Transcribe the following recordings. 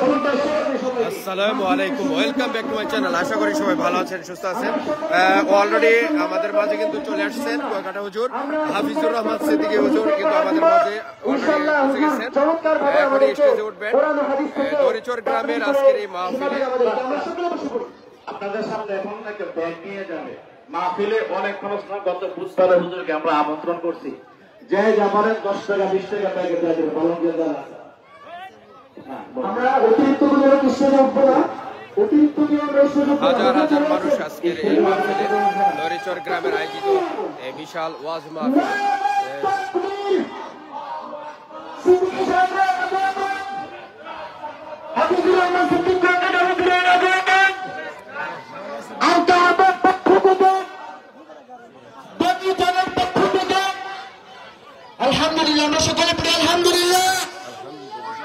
আসসালামু আলাইকুম, welcome back to my channel. আশা করি সবাই ভালো আছেন, সুস্থ আছেন। অলরেডি আমাদের মাঝে কিন্তু চলে আসছেন কুয়াকাটা হুজুর হাফিজুর রহমান সিদ্দিকী হুজুর, কিন্তু আমাদের মাঝে অলরেডি গেছেন। এখন স্টেজে উঠবেন দড়িচর গ্রামের আজকের এই মাহফিলে। আপনাদের সামনে এখন একটা ব্যাগ নিয়ে যাবে মাহফিলে। অনেক মানুষ গত বুধবারে হুজুরকে আমরা আমন্ত্রণ করছি, যে যাবারেন 10 টাকা 20 টাকা ব্যাগে দিয়ে দেবে ভলান্টিয়ার দ্বারা। আমরা অতিরিক্ত কোনো স্টেজে উঠবো না, অতিরিক্ত হাজার হাজার মানুষ আজকের এই মাহফিলে দড়িচর গ্রামের আয়োজিত এই বিশাল ওয়াজ মাহফিল। আলহামদুলিল্লাহ, আমরা সকলে পড়ি আলহামদুলিল্লাহ।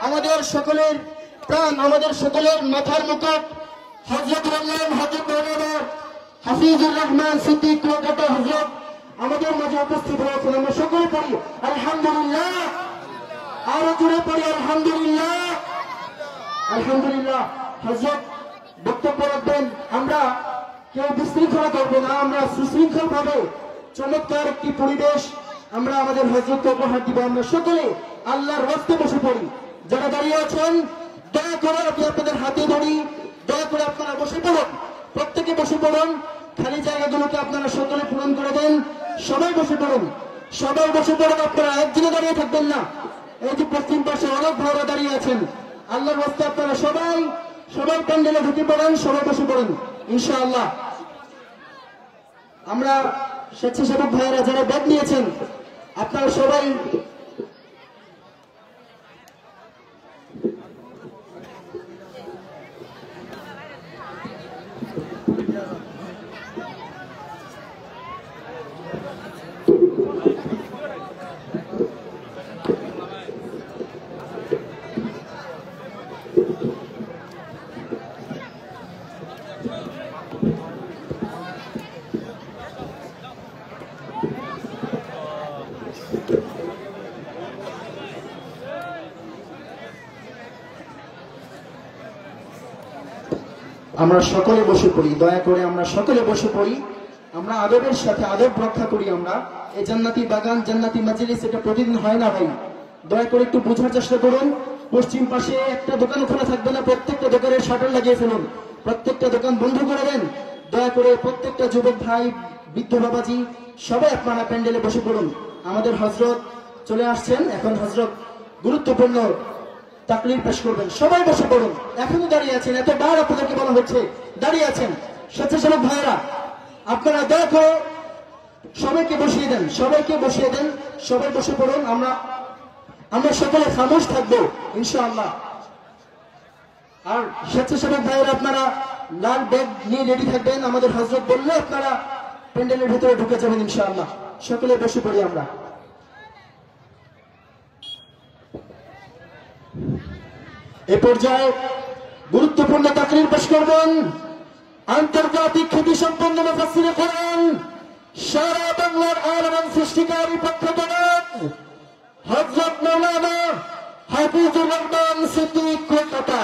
আমাদের সকলের প্রাণ, আমাদের সকলের মাথার মুকুট হযরত বললেন হযরত মওলানা হাফিজুর রহমান সিদ্দিক কুয়াকাটা হযরত আমাদের মাঝে উপস্থিত হয়েছেন। আমরা সকলে পড়ি আলহামদুলিল্লাহ, আরো জোরে পড়ি আলহামদুলিল্লাহ। আলহামদুলিল্লাহ। হযরত বক্তব্য রাখবেন। আমরা কেউ বিশৃঙ্খলা করবো না, আমরা সুশৃঙ্খল ভাবে চমৎকার একটি পরিবেশ আমরা আমাদের হযরতকে উপহার দিব। আমরা সকলে আল্লাহর রাস্তে বসে পড়ি। যারা দাঁড়িয়ে আছেন দয়া করে আমি আপনাদের হাতে ধরি, দয়া করে আপনারা বসে পড়ুন, প্রত্যেকে বসে পড়ুন। খালি জায়গাগুলোকে আপনারা সকলে পূরণ করে দেন। সবাই বসে পড়ুন, সবাই বসে পড়ুন। আপনারা একদিনে দাঁড়িয়ে থাকবেন না। এই যে পশ্চিম পাশে অনেক ভাইরা দাঁড়িয়ে আছেন, আল্লাহর রাস্তে আপনারা সবাই সবাই প্যান্ডেলে ঢুকে পড়েন, সবাই বসে পড়ুন ইনশাআল্লাহ। আমরা স্বেচ্ছাসেবক ভাইয়েরা যারা ব্যাগ নিয়েছেন আপনারা সবাই আমরা সকলে বসে পড়ি, দয়া করে আমরা সকলে বসে পড়ি। আমরা আদবের সাথে আদব রক্ষা করি। আমরা এই জান্নাতি বাগান, জান্নাতি মাজলিস, এটা প্রতিদিন হয় না ভাই। দয়া করে একটু বোঝার চেষ্টা করুন। পশ্চিম পাশে একটা দোকান খোলা থাকবে না, প্রত্যেকটা দোকানের শাটার লাগিয়ে ফেলুন, প্রত্যেকটা দোকান বন্ধ করে দেন। দয়া করে প্রত্যেকটা যুবক ভাই, বৃদ্ধ বাবাজি সবাই আপনারা প্যান্ডেলে বসে পড়ুন। আমাদের হযরত চলে আসছেন, এখন হযরত গুরুত্বপূর্ণ তাকলির পেশ করবেন। সবাই বসে পড়ুন। এখনো দাঁড়িয়ে আছেন, এতবার আপনাদেরকে বলা হচ্ছে দাঁড়িয়ে আছেন। স্বেচ্ছাসেবক ভাইয়েরা আপনারা দয়া করে সবাইকে বসিয়ে দেন, সবাইকে বসিয়ে দেন, সবাই বসে পড়ুন। আমরা সকলে খামোশ থাকবো ইনশাআল্লাহ। আর স্বেচ্ছাসেবক ভাইয়েরা আপনারা লাল ব্যাগ নিয়ে রেডি থাকবেন। আমাদের হযরত বললে আপনারা প্যান্ডেলের ভিতরে ঢুকে যাবেন ইনশাআল্লাহ। সকলে বসে পড়ি আমরা। এ পর্যায়ে গুরুত্বপূর্ণ তাকরীর পেশ করবেন আন্তর্জাতিক খ্যাতি সম্পন্ন মুফাসসিরে কোরআন, সারা বাংলার আলেম সৃষ্টিকারী পক্ষপ্রধান হযরত মাওলানা হাফিজুর রহমান সিদ্দিক কুয়াকাটা।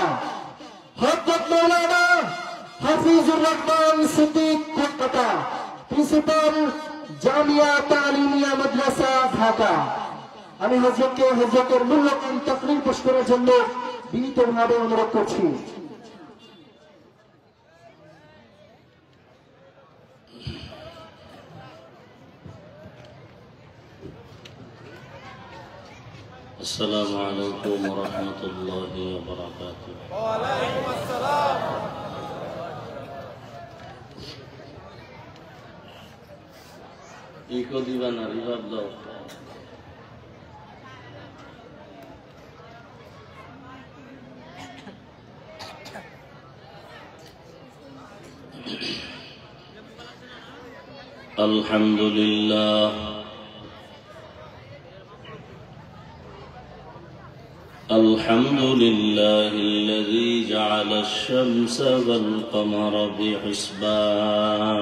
হযরত মাওলানা হাফিজুর রহমান সিদ্দিক কুয়াকাটা, প্রিন্সিপাল জামিয়া তালিমিয়া মাদ্রাসা ঢাকা। আমি হযরতকে হযরতের মূল্যবান তাকরীর পেশ করার জন্য বিনীতভাবে অনুরোধ করছি। আসসালামু আলাইকুম ওয়া রাহমাতুল্লাহি ওয়া বারাকাতুহু। ওয়া আলাইকুম আসসালাম। ইকো দিবা না, রিভাব দাও। আলহামদুলিল্লাহ, আলহামদুলিল্লাহিল্লাযী জা'আলাশ শামসা ওয়াল কমারা বিহিসবান।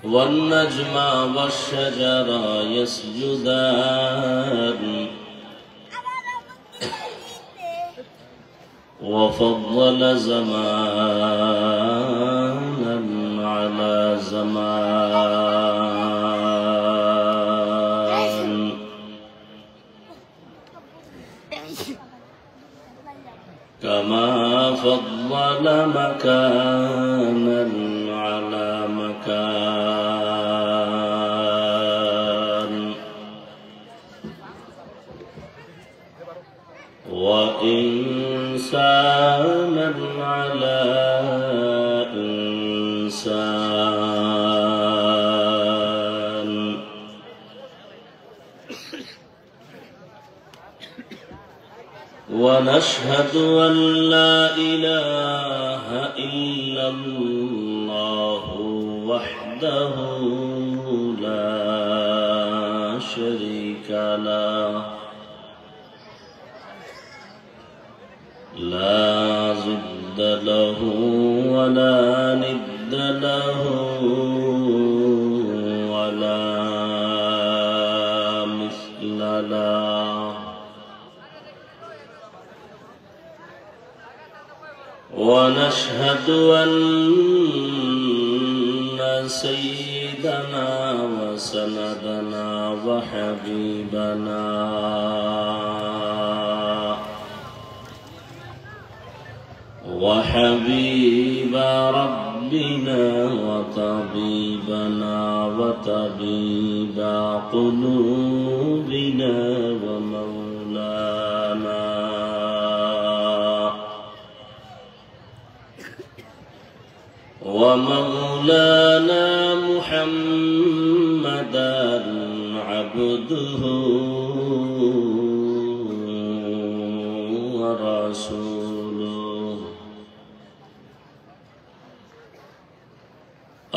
والنجم والشجر يسجدان وفضل زمانا على زمان كما فضل مكانا على مكان وإنسانا على إنسان ونشهد أن لا إله إلا الله وحده لا شريك له لا ضد له ولا ند له ولا مثل له ونشهد أن سيدنا وسندنا وحبيبنا وحبيب ربنا وطبيبنا وطبيب قلوبنا ومولانا محمدا عبده ورسوله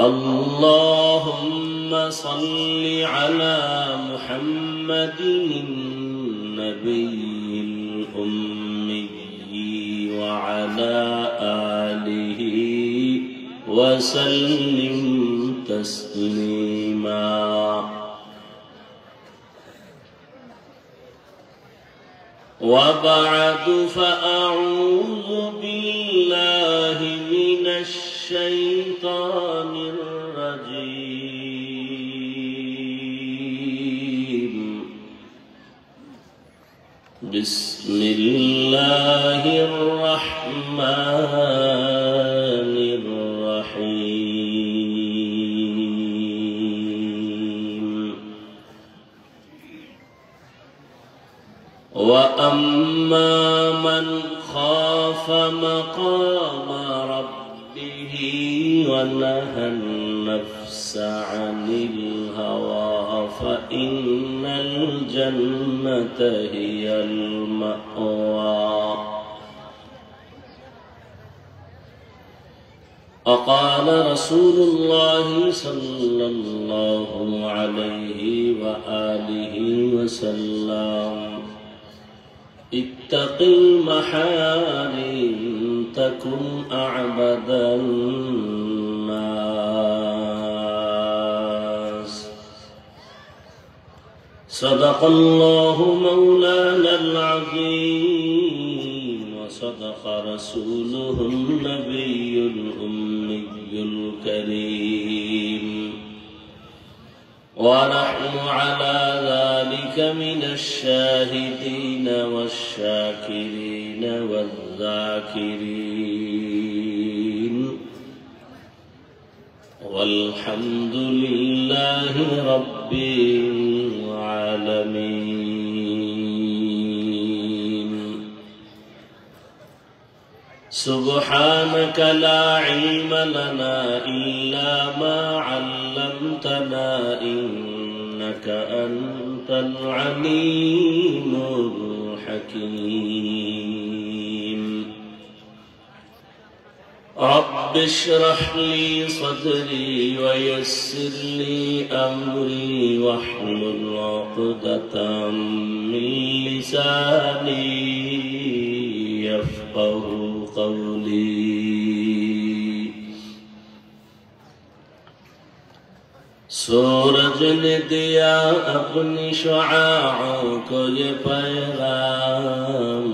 اللهم صل على محمد النبي الأمي وعلى آله وسلم تسليما وبعد فأعوذ بالله من الشيطان الرجيم بسم الله الرحمن الرحيم وأما من خاف مقام ربه ونهى النفس عن الهوى فإن الجنة هي المأوى وقال رسول الله صلى الله عليه وآله وسلم اتق المحارم تكن أعبد الناس صدق الله مولانا العظيم وصدق رسوله النبي الأمي الكريم ونحن على ذلك من الشاهدين والشاكرين والذاكرين والحمد لله رب العالمين سبحانك لا علم لنا إلا ما علمتنا إنك أنت العليم الحكيم رب اشرح لي صدري ويسر لي أمري واحلل عقدة من لساني يفقه قولي सूरज ने दिया अपनी शुआओं को ये पैगाम,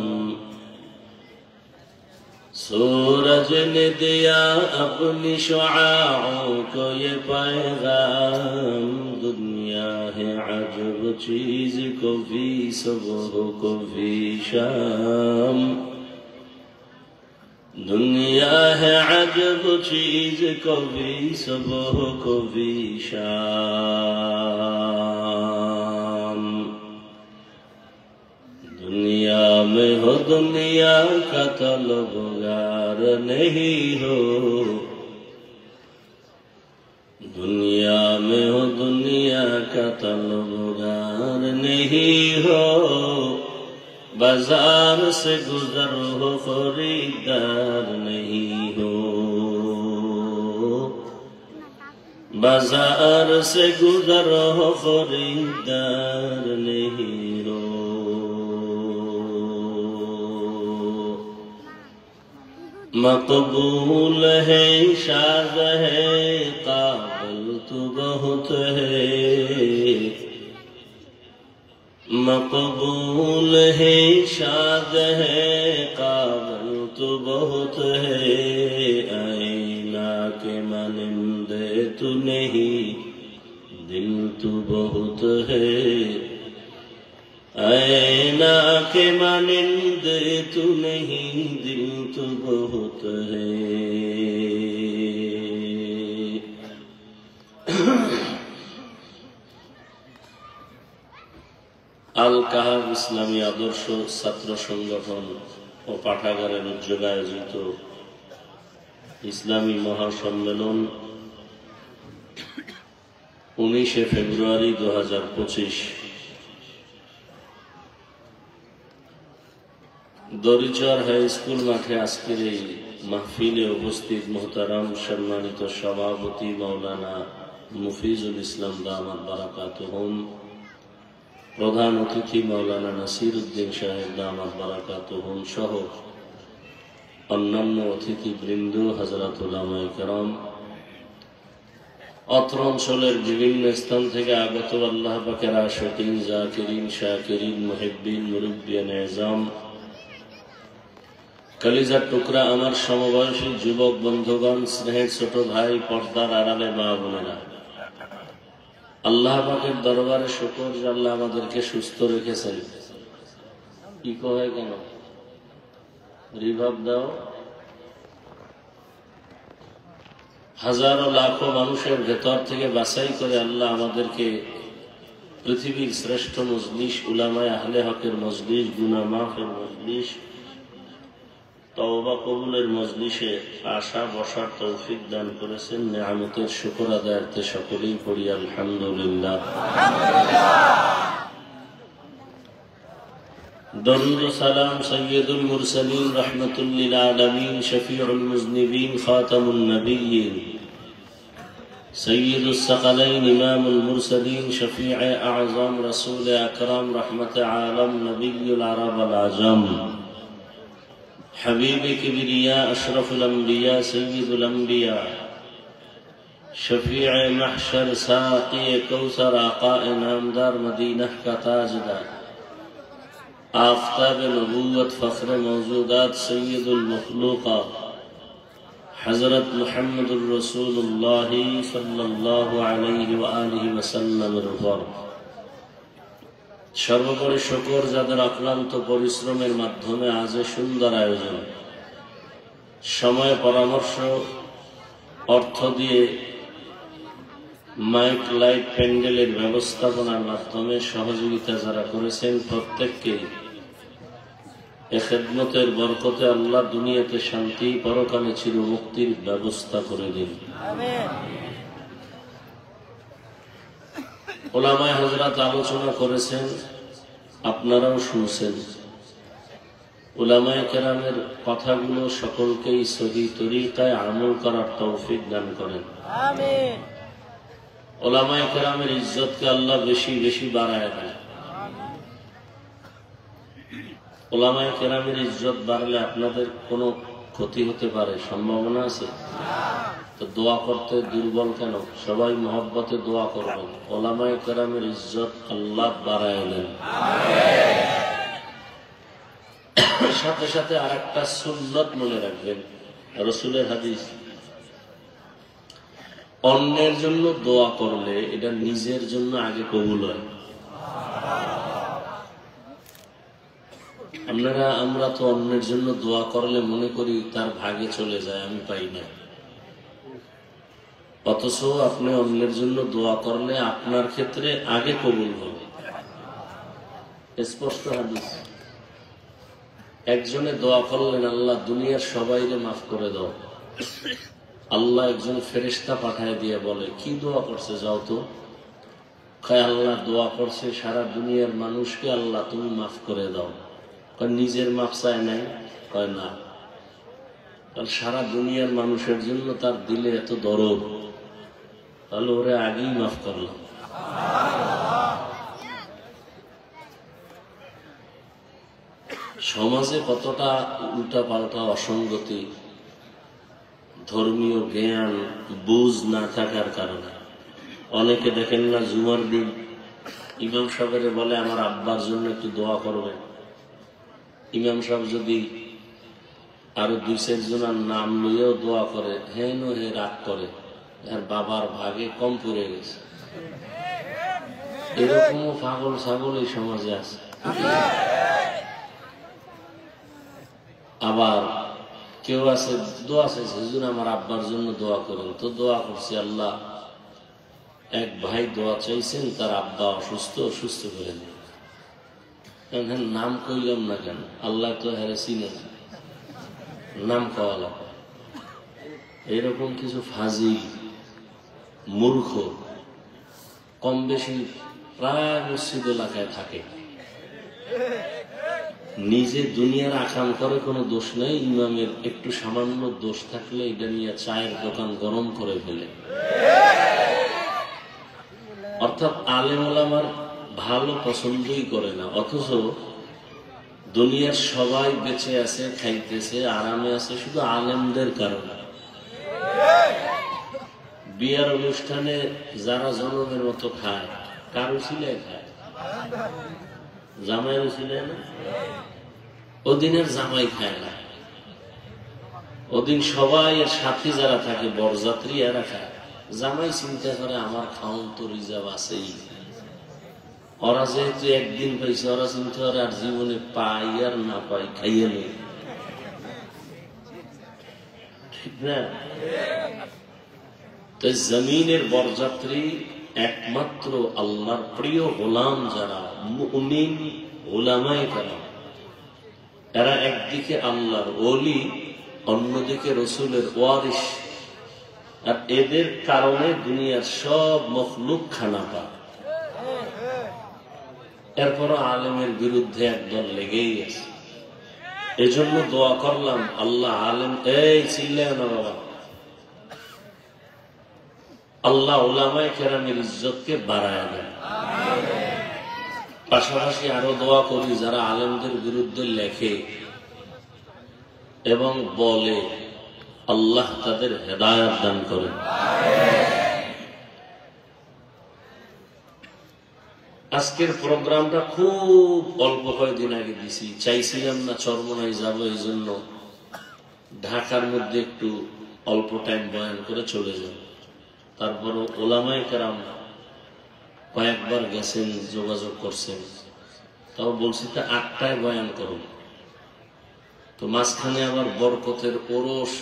सूरज ने दिया अपनी शुआओं को ये पैगाम। दुनिया है अजब चीज, कभी सुबह कभी शाम। दुनिया है अजब चीज, कभी सुबह कभी शाम। दुनिया में हो दुनिया का तलबगार नहीं हो, दुनिया में हो दुनिया का तलबगार नहीं हो। बाजार से गुजर हो खरीदार नहीं हो, बाजार से गुजर हो खरीदार नहीं हो। मकबूल है शाद है काबिल तो बहुत है, मकबूल है शाद है काबिल तो बहुत है। आईना के मानिंदे तू नहीं, दिल तो बहुत है। आईना के मानिंदे तू नहीं, दिल तो बहुत है। আল কাহাব ইসলামী আদর্শ ছাত্র সংগঠন ও পাঠাগারের উদ্যোগে আয়োজিত ইসলামী মহাসম্মেলন 19 ফেব্রুয়ারি 2025 দরিচর হাই স্কুল মাঠে আজকের এই মাহফিলে উপস্থিত মোহতারাম সম্মানিত সভাপতি মাওলানা মুফিজুল ইসলাম দামাত বারাকাতুহুম, প্রধান অতিথি মাওলানা নাসির উদ্দিন সাহেব দামাত বারাকাতুহুম সহ অন্যান্য অতিথিবৃন্দ, হযরত উলামায়ে কেরাম, অত্র অঞ্চলের বিভিন্ন স্থান থেকে আগত আল্লাহ পাকের আশিকিন, জাকিরিন, শাকিরিন, মুহিব্বিন, মুরব্বিয়ান এজাম, কলিজার টুকরা আমার সমবয়সী যুবক বন্ধুগণ, স্নেহের ছোট ভাই, পর্দার আড়ালে মা বোনেরা, আল্লাহ পাকের দরবারে শুকর যে আল্লাহ আমাদেরকে সুস্থ রেখেছেন। কি কয় কেন রিভাব দাও? হাজারো লাখো মানুষের ভেতর থেকে বাছাই করে আল্লাহ আমাদেরকে পৃথিবীর শ্রেষ্ঠ মজলিস, উলামায়ে আহলে হকের মজলিস, গুনাহ মাফের মজলিস, তওবা কবুলের মজলিসে আসা বসার তৌফিক দান করেছেন। নিয়ামতের শুকর আদায়ার্থে সকলেই পড়ি আলহামদুলিল্লাহ। দরুদ ও সালাম সাইয়্যিদুল মুরসালিন রাহমাতুল লিল আলামিন, শফিউল মুজনিবিন, খাতামুন নবিয়্যিন, সাইয়্যিদুস সাকালাইন, ইমামুল মুরসালিন, শফিয়ে আযম, রাসূল আকরাম, রহমতে আলম, নবিয়্যুল আরব ওয়াল আজম, حبیب کبریا، اشرف الانبیاء، سید الانبیاء، شفیع محشر، ساقی کوثر، آقا نامدار، مدینہ کا تاجدار، آفتاب نبوت، فخر موجودات، سید المخلوقات، حضرت محمد الرسول اللہ صلی اللہ علیہ وآلہ وسلم الرفار। সর্বোপরি শুকর যাদের অক্লান্ত পরিশ্রমের মাধ্যমে আজ সুন্দর আয়োজন, সময়, পরামর্শ, অর্থ দিয়ে মাইক, লাইট, প্যান্ডেলের ব্যবস্থাপনার মাধ্যমে সহযোগিতা যারা করেছেন প্রত্যেককে এ খেদমতের বরকতে আল্লাহ দুনিয়াতে শান্তি, পরকালে চির মুক্তির ব্যবস্থা করে দিন। উলামায়ে হযরত আলোচনা করেছেন, আপনারাও শুনছেন। উলামায়ে কেরামের কথাগুলো সকলকেই সহি তরিকায় আমল করার তৌফিক দান করেন। আমিন। উলামায়ে কেরামের ইজ্জতকে আল্লাহ বেশি বেশি বাড়ায় দেন। উলামায়ে কেরামের ইজ্জত বাড়লে আপনাদের কোনো ক্ষতি হতে পারে, সম্ভাবনা আছে? তো দোয়া করতে দুর্বল কেন? সবাই মহব্বতে দোয়া করবেন। ওলামায়ে কেরামের ইজ্জত আল্লাহ বাড়ায় দেন। সাথে সাথে আরেকটা সুন্নত মনে রাখবেন, রাসূলের হাদিস, অন্যের জন্য দোয়া করলে এটা নিজের জন্য আগে কবুল হয়। আমরা তো অন্যের জন্য দোয়া করলে মনে করি তার ভাগে চলে যায়, আমি পাই না। অথচ আপনি অন্যের জন্য দোয়া করলে আপনার ক্ষেত্রে আগে কবুল হবে। স্পষ্ট হাদিস। একজনে দোয়া করলেন, আল্লাহ দুনিয়ার সবাইকে মাফ করে দাও। আল্লাহ একজন ফেরেশতা পাঠায় দিয়ে বলে, কি দোয়া করছে যাও তো। কয় আল্লাহ দোয়া করছে সারা দুনিয়ার মানুষকে আল্লাহ তুমি মাফ করে দাও। কয় নিজের মাফ চায় নাই? কয় না। সারা দুনিয়ার মানুষের জন্য তার দিলে এত দরদ, তাহলে ওরে আগেই মাফ করলাম। সমাজে কতটা উল্টা পাল্টা অসঙ্গতি, ধর্মীয় জ্ঞান বুঝ না থাকার কারণে অনেকে দেখেন না, জুমার দিন ইমাম সাহেবের বলে আমার আব্বার জন্য একটু দোয়া করবেন। ইমাম সাহেব যদি আরো 2-4 জনের নাম লইয়াও দোয়া করে, হেন হে রাগ করে, আর বাবার ভাগে কম পড়ে গেছে। এরকমও পাগল ছাগল এই সমাজে আছে। আবার কেউ আছে দোয়া চাইছে, হুজুর আমার আব্বার জন্য দোয়া করেন। তো দোয়া করছি, আল্লাহ এক ভাই দোয়া চাইছেন, তার আব্বা অসুস্থ, সুস্থ করে দিন। নাম কইলাম না কেন? আল্লাহ তো হেরে চিনে না, নাম কওয়া লাগবে। এরকম কিছু ফাজিল মূর্খ কম বেশি প্রায় মসজিদ এলাকায় থাকে। নিজে দুনিয়ার আকাম করে কোনো দোষ নেই, ইমামের একটু সামান্য দোষ থাকলে এটা নিয়ে চায়ের দোকান গরম করে ফেলে। অর্থাৎ আলেম ওলামার ভালো পছন্দই করে না, অথচ দুনিয়ার সবাই বেঁচে আছে, খাইতেছে, আরামে আছে শুধু আলেমদের কারণে। বিয়ার অনুষ্ঠানে যারা জনমের মতো খায়, কারো সিলাই খায়, জামাইয়ের সিলাই না, ওদিনের জামাই খায় না। ওদিন সবাই এর সাথী যারা থাকে, বরযাত্রী, এরা খায়। জামাই চিন্তা করে আমার খাওন তো রিজার্ভ আছেই, ওরা যেহেতু একদিন পাইছে, ওরা চিন্তা করে আর জীবনে পাই আর না পাই খাইয়ে নেই, ঠিক না? তো জমিনের বরযাত্রী একমাত্র আল্লাহর প্রিয় গোলাম যারা মুমিন উলামায়ে কেরাম, এরা একদিকে আল্লাহর ওলি, অন্যদিকে রসুলের ওয়ারিস। আর এদের কারণে দুনিয়ার সব মখলুক খানা পায়। এরপরও আলেমের বিরুদ্ধে একদল লেগেই আছে। এজন্য দোয়া করলাম, আল্লাহ আলেম, এই চিল্লায় না বাবা, আল্লাহ উলামায়ে কেরামের ইজ্জতকে বাড়ায় দেন। পাশাপাশি আরো দোয়া করি, যারা আলেমদের বিরুদ্ধে লেখে এবং বলে, আল্লাহ তাদের হেদায়েত দান করেন। আজকের প্রোগ্রামটা খুব অল্প কয়েকদিন আগে দিছি, চাইছিলাম না চরমনায় যাবো, এই জন্য ঢাকার মধ্যে একটু অল্প টাইম বয়ান করে চলে যাব। তারপরও ওলামায়ে কেরাম কয়েকবার গেছেন, যোগাযোগ করছেন, তাও বলছি তা 8টায় বয়ান করুন। তো মাঝখানে আবার বরকতের ওরস,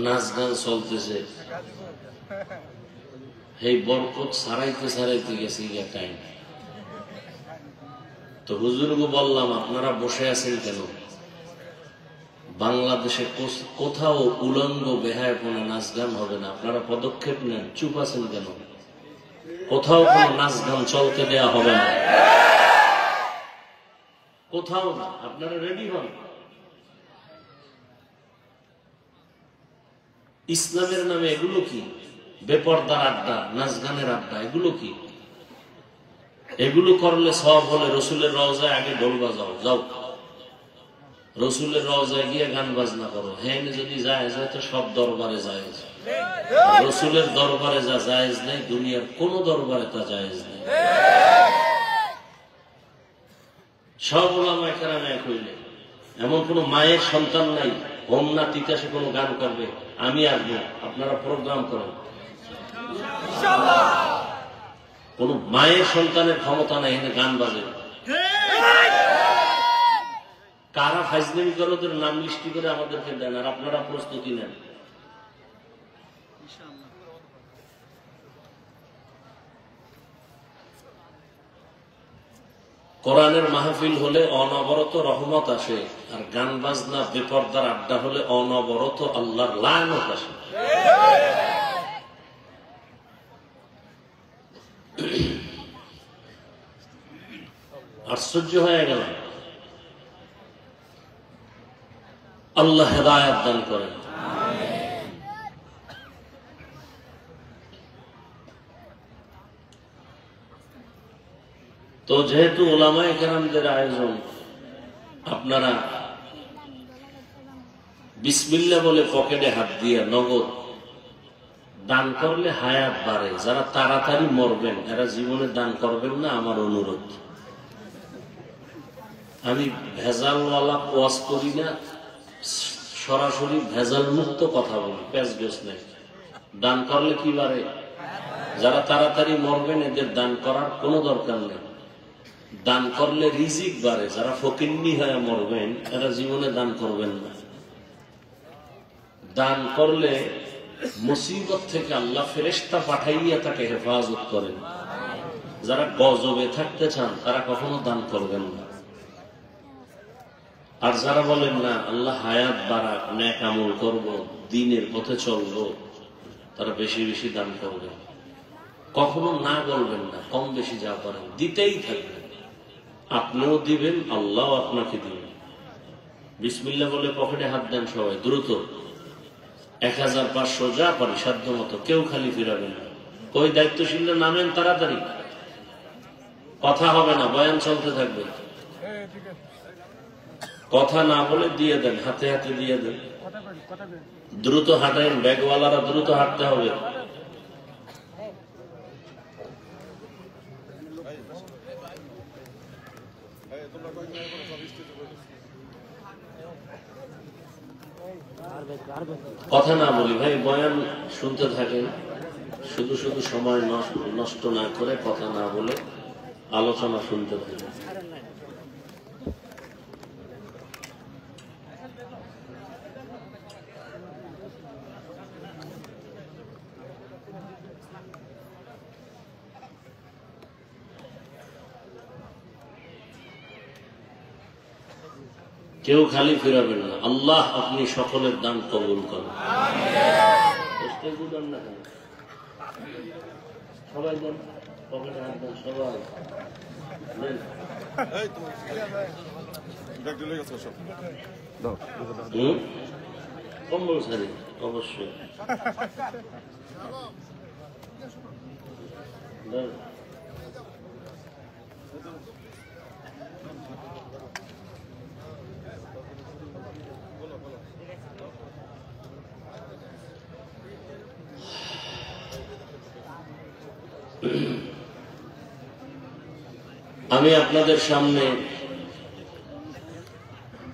নাচ গান চলতেছে, এই বরকত সারাইতে সারাইতে গেছে টাইম। তো হুজুরকে বললাম, আপনারা বসে আছেন কেন? বাংলাদেশে কোথাও উলঙ্গ বেহায়াপনা নাচ গান হবে না, আপনারা পদক্ষেপ নেন, চুপ আছেন কেন? কোথাও কোনো নাচ গান চলতে দেয়া হবে না, কোথাও না, আপনারা রেডি হন। ইসলামের নামে এগুলো কি? বেপরদার আড্ডা, নাচ গানের আড্ডা, এগুলো কি? এগুলো করলে সব হলে রসুলের রওজায় আগে ঢোল বাজাও, যাও। রসুলের রওজায় গিয়ে গান বাজনা করো, হ্যাঁ যদি জায়েজ হয় তো সব দরবারে জায়েজ। রসুলের দরবারে যা জায়েজ নেই দুনিয়ার কোন দরবারে তা জায়েজ নেই। সব ওলামায়ে কেরাম এক হইলে, এমন কোন মায়ের সন্তান নাই হোম না তিতাসে কোনো গান করবে, আমি আসবো আপনারা প্রোগ্রাম করেন। কোন মায়ের সন্তানের ক্ষমতা নাই এখানে গান বাজে। কারা ফাইজলামি করে ওদের নাম লিস্টি করে আমাদেরকে দেন, আর আপনারা প্রস্তুতি নেন। কোরআনের মাহফিল হলে অনবরত রহমত আসে, আর গান বাজনা বেপরদার আড্ডা হলে অনবরত আল্লাহর লানত আসে। আশ্চর্য হয়ে গেল। আল্লাহ হেদায়েত দান করেন। তো যেহেতু ওলামায়ে কেরামদের আয়োজন, আপনারা বিসমিল্লাহ বলে পকেটে হাত দিয়ে নগদ দান করলে হায়াত বাড়ে। যারা তাড়াতাড়ি মরবেন এরা জীবনে দান করবেন না, আমার অনুরোধ। আমি ভেজালওয়ালা ওয়াজ করি না, সরাসরি ভেজাল মুক্ত কথা বলি, প্যাঁচগোছ নেই। দান করলে কি বাড়ে? যারা তাড়াতাড়ি মরবেন এদের দান করার কোনো দরকার নেই। দান করলে রিজিক বাড়ে। যারা ফকিন্নি হয়ে মরবেন এরা জীবনে দান করবেন না। দান করলে মুসিবত থেকে আল্লাহ ফেরেশতা পাঠাইয়া তাকে হেফাজত করেন। যারা গজবে থাকতে চান তারা কখনো দান করবেন না। আর যারা বলেন না আল্লাহ হায়াত বাড়াক, নেক আমল করব, দ্বীনের পথে চলবো, তারা বেশি বেশি দান করবেন। কখনো না বলবেন না, কম বেশি যা পারেন দিতেই থাকবেন। আপনিও দিবেন, আল্লাহ আপনাকে দিবেন। বিসমিল্লাহ বলে পকেটে হাত দেন সবাই দ্রুত। 1500 যা পারি সাধ্য মতো, কেউ খালি ফিরাবেন না। ওই দায়িত্বশীলরা নামেন তাড়াতাড়ি, কথা হবে না, বয়ান চলতে থাকবে। কথা না বলে দিয়ে দেন, হাতে হাতে দিয়ে দেন। দ্রুত হাঁটেন, ব্যাগওয়ালারা দ্রুত হাঁটতে হবে। কথা না বলি ভাই, বয়ান শুনতে থাকেন। শুধু শুধু সময় নষ্ট না করে কথা না বলে আলোচনা শুনতে থাকেন। কেউ খালি ফিরাবেন না। আল্লাহ আপনি সকলের দান কবুল করেন। সবাই দেন, পকেটে হাত দেন, সবাই কম্পালসারি অবশ্যই। আমি আপনাদের সামনে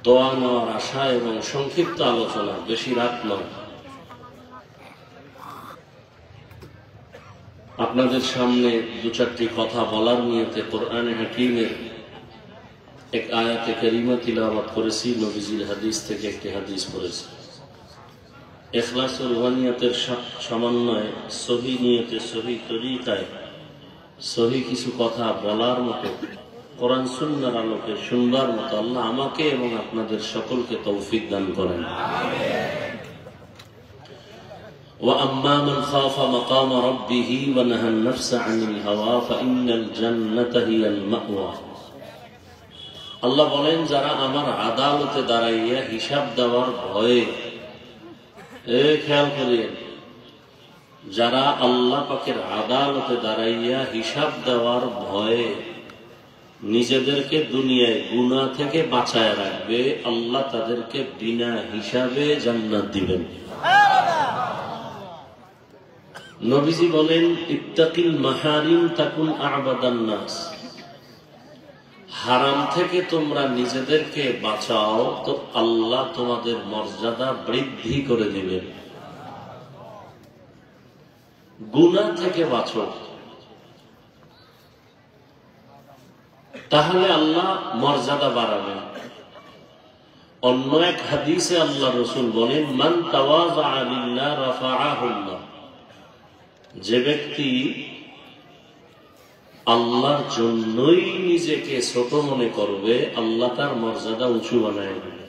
দোয়া নেওয়ার আশা এবং সংক্ষিপ্ত আলোচনা, বেশি রাত নয়, আপনাদের সামনে দু চারটি কথা বলার নিয়তে কোরআনে হাকিমের এক আয়াতে কারিমা তিলাওয়াত করেছি। নবীজির হাদিস থেকে একটি হাদিস পড়েছি। ইখলাসুল ওয়ানিয়াতের সমন্বয়ে সহি নিয়তে, সহি তরিকায় সহি কিছু কথা বলার মতো, কোরআন সুন্নাহর আলোকে শুনবার মতো আল্লাহ আমাকে এবং আপনাদের সকলকে তৌফিক দান করেন। وَأَمَّا مَنْ خَافَ مَقَامَ رَبِّهِ وَنَهَى النَّفْسَ عَنِ الْهَوَى فَإِنَّ الْجَنَّةَ هِيَ الْمَأْوَى। আল্লাহ বলেন, যারা আমার আদালতে দাঁড়াইয়া হিসাব দেওয়ার ভয়ে, খেয়াল করিয়েন, যারা আল্লাহ পাকের আদালতে দাঁড়াইয়া হিসাব দেওয়ার ভয়ে নিজেদেরকে দুনিয়ায় গুনাহ থেকে বাঁচায় রাখবে, আল্লাহ তাদেরকে বিনা হিসাবে জান্নাত দিবেন। নবীজি বলেন, ইত্তাকিল মাহারিম তাকুন আ'বাদান নাস। হারাম থেকে তোমরা নিজেদেরকে বাঁচাও তো আল্লাহ তোমাদের মর্যাদা বৃদ্ধি করে দিবেন। গুনাহ থেকে বাঁচো, তাহলে আল্লাহ মর্যাদা বাড়াবেন। অন্য এক হাদিসে আল্লাহ রাসূল বলেন, মান তাওয়াযা লিল্লাহ রাফাআহুল্লাহ। যে ব্যক্তি আল্লাহর জন্যই নিজেকে ছোট মনে করবে, আল্লাহ তার মর্যাদা উঁচু বানায় দেবে।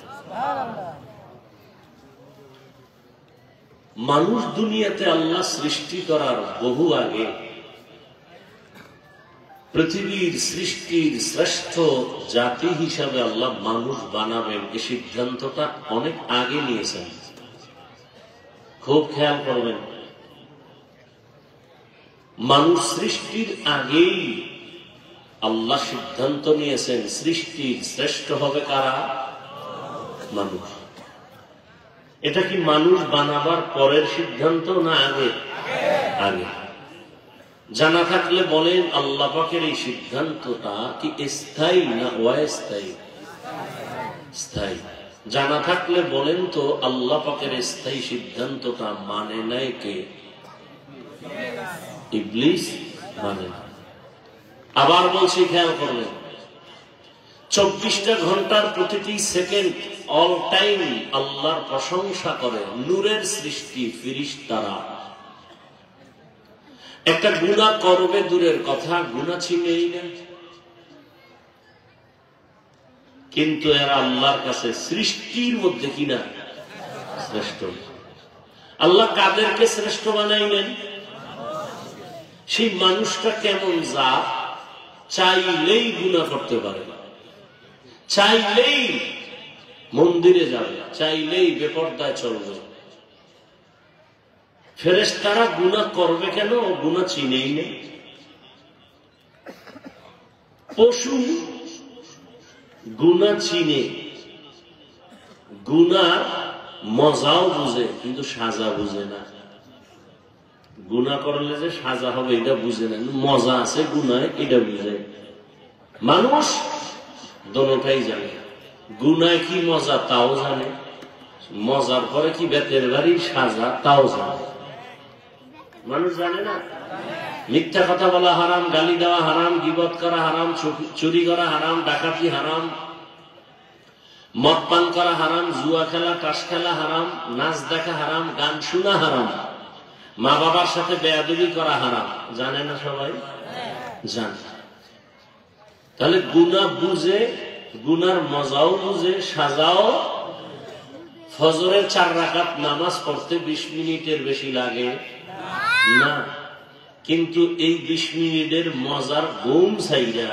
মানুষ দুনিয়াতে আল্লাহ সৃষ্টি করার বহু আগে পৃথিবীর সৃষ্টির শ্রেষ্ঠ জাতি হিসাবে আল্লাহ মানুষ বানাবেন, এই সিদ্ধান্তটা অনেক আগে নিয়েছেন। খুব খেয়াল করবেন, মানুষ সৃষ্টির আগেই আল্লাহ সিদ্ধান্ত নিয়েছেন সৃষ্টির শ্রেষ্ঠ হবে কারা? মানুষ। এটা কি মানুষ বানাবার পরের সিদ্ধান্ত না আগে? আগে। জানা থাকলে বলেন, আল্লাহ পাকের এই সিদ্ধান্তটা কি স্থায়ী না অস্থায়ী? স্থায়ী। জানা থাকলে বলেন তো, আল্লাহ পাকের স্থায়ী সিদ্ধান্তটা মানে নাই কে? ইবলিস মানে না। আবার বলছি, খেয়াল করবেন, 24টা ঘন্টার প্রতিটি সেকেন্ড অল টাইম আল্লাহর প্রশংসা করে নূরের সৃষ্টি ফেরেশতারা। একটা গুনাহ করবে দূরের কথা, গুনাহ চিনেই না, কিন্তু এরা আল্লাহর কাছে সৃষ্টির মধ্যে কিনা শ্রেষ্ঠ। আল্লাহ কাদেরকে শ্রেষ্ঠ বানাইলেন? সেই মানুষটা কেমন জাত? চাইলেই গুনাহ করতে পারে, চাইলেই মন্দিরে যাবে, চাইলেই বেপরদায় চলবে। ফেরেশতারা গুনাহ করবে কেন? গুনাহ চিনেই না। পশু গুনাহ চিনে, গুনার মজাও বুঝে, কিন্তু সাজা বুঝে না। গুনাহ করলে যে সাজা হবে এটা বুঝে না, মজা আছে গুনায় এটা বুঝে। মানুষ দোনোটাই জানে, গুনায় কি মজা তাও জানে, মজার পরে কি বেতের বাড়ির সাজা তাও জানে। মানুষ জানে না? মিথ্যা কথা বলা হারাম, গালি দেওয়া হারাম, গীবত করা হারাম, চুরি করা হারাম, ডাকাতি হারাম, মদ পান করা হারাম, জুয়া খেলা তাস খেলা হারাম, নাচ দেখা হারাম, গান শোনা হারাম, মা বাবার সাথে বেয়াদবি করা হারাম। জানে না সবাই? জানে। তাহলে গুনাহ বুঝে, গুনার মজাও বুঝে, সাজাও। ফজরের 4 রাকাত নামাজ পড়তে 20 মিনিটের বেশি লাগে না, কিন্তু এই 20 মিনিটের মজার ঘুম ছাইরা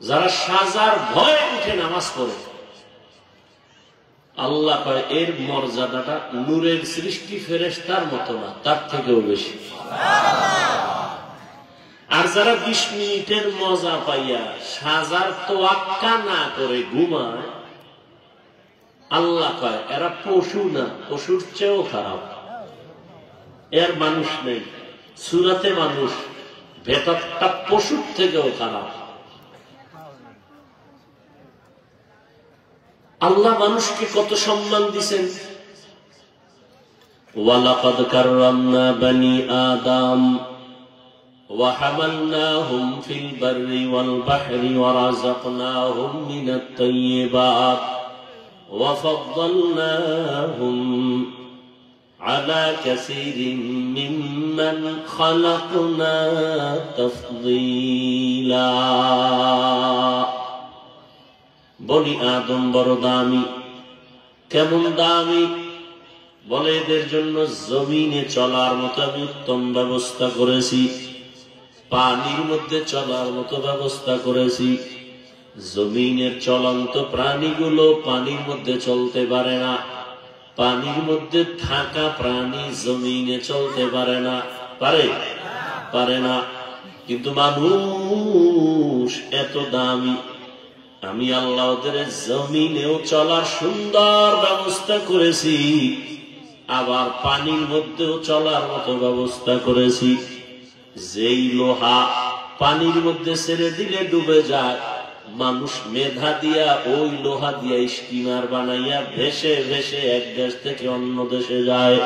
যারা সাজার ভয়ে উঠে নামাজ পড়ে, আল্লাহ কয় এর মর্যাদাটা নূরের সৃষ্টি ফেরেশতার মতো না, তার থেকেও বেশি। আর যারা 20 মিনিটের মজা পাইয়া সাজার তোয়াক্কা না করে ঘুমায়, আল্লাহ কয় এরা পশু না, পশুর চেয়েও খারাপ। এর মানুষ নেই, সুরাতে মানুষ, ভেতরটা পশুর থেকেও খারাপ। আল্লাহ মানুষকে কত সম্মান দিছেন। ওয়ালাকাদ কাররামনা বানি আদম ওয়া হামালনাহুম ফিল বাররি ওয়াল বাহরি ওয়া রাযাকনাহুম মিনাত তাইয়্যিবাত ওয়া ফাদ্দালনাহুম আলা কাসীরিন মিম্মান খালাকনা তাফদীলা। বনি আদম বড় দামি। কেমন দামি? বলে এদের জন্য জমিনে চলার মতো আমি উত্তম ব্যবস্থা করেছি, পানির মধ্যে চলার মতো ব্যবস্থা করেছি। জমিনের চলন্ত প্রাণীগুলো পানির মধ্যে চলতে পারে না, পানির মধ্যে থাকা প্রাণী জমিনে চলতে পারে না। পারে? পারে না। কিন্তু মানুষ এত দামি, আমি আল্লাহ ওদের জমিনেও চলার সুন্দর ব্যবস্থা করেছি, আবার পানির মধ্যেও চলার মতো ব্যবস্থা করেছি। যেই লোহা পানির মধ্যে ছেড়ে দিলে ডুবে যায়, মানুষ মেধা দিয়া ওই লোহা দিয়া স্টিমার বানাইয়া ভেসে ভেসে এক দেশ থেকে অন্য দেশে যায়।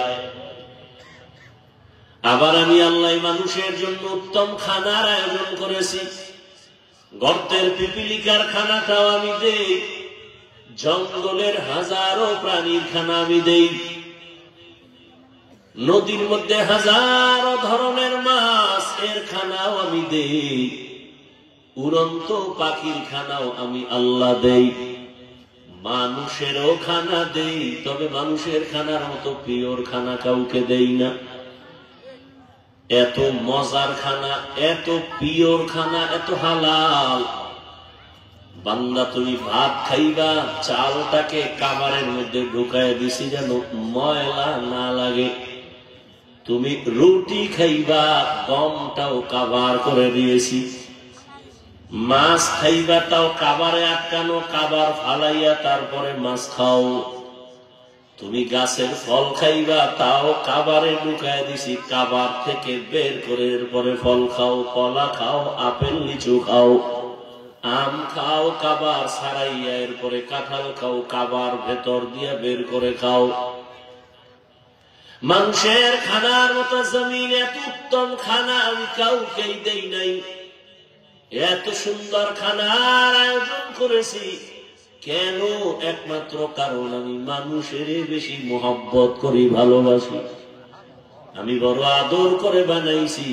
আবার আমি আল্লাহ মানুষের জন্য উত্তম খানার আয়োজন করেছি। গর্তের পিপিলিকার খানাটাও আমি দেই, জঙ্গলের হাজারো প্রাণীর খানা আমি দেই, নদীর মধ্যে হাজারো ধরনের মাছ এর খানাও আমি দেই, উড়ন্ত পাখির খানাও আমি আল্লাহ দেই, মানুষেরও খানা দেই। তবে মানুষের খানার মতো পিওর খানা কাউকে দেই না। এত মজার খানা, এত পিওর খানা, এত হালাল। বান্দা তুমি ভাত খাইবা, চালটাকে কাবারের মধ্যে ঢুকায় দিছি যেন ময়লা না লাগে। তুমি রুটি খাইবা, গমটাও কাবার করে দিয়েছি। মাছ খাইবা, তাও কাবারে আটকানো, কাবার ফালাইয়া তারপরে মাছ খাও। তুমি গাছের ফল খাইবা, তাও কাবারে ঢুকায় দিছি, কাবার থেকে বের করে এরপরে ফল খাও, কলা খাও, আপেল লিচু খাও, আম খাও, কাবার ছাড়াইয়া এরপরে কাঁঠাল খাও, কাবার ভেতর দিয়া বের করে খাও। মানুষের খানার মতো জমিন এত উত্তম খানা আমি কাউকেই দেই নাই। এত সুন্দর খানার আয়োজন করেছি কেন? একমাত্র কারণ আমি মানুষের বেশি মোহব্বত করি, ভালোবাসি, আমি বড় আদর করে বানাইছি।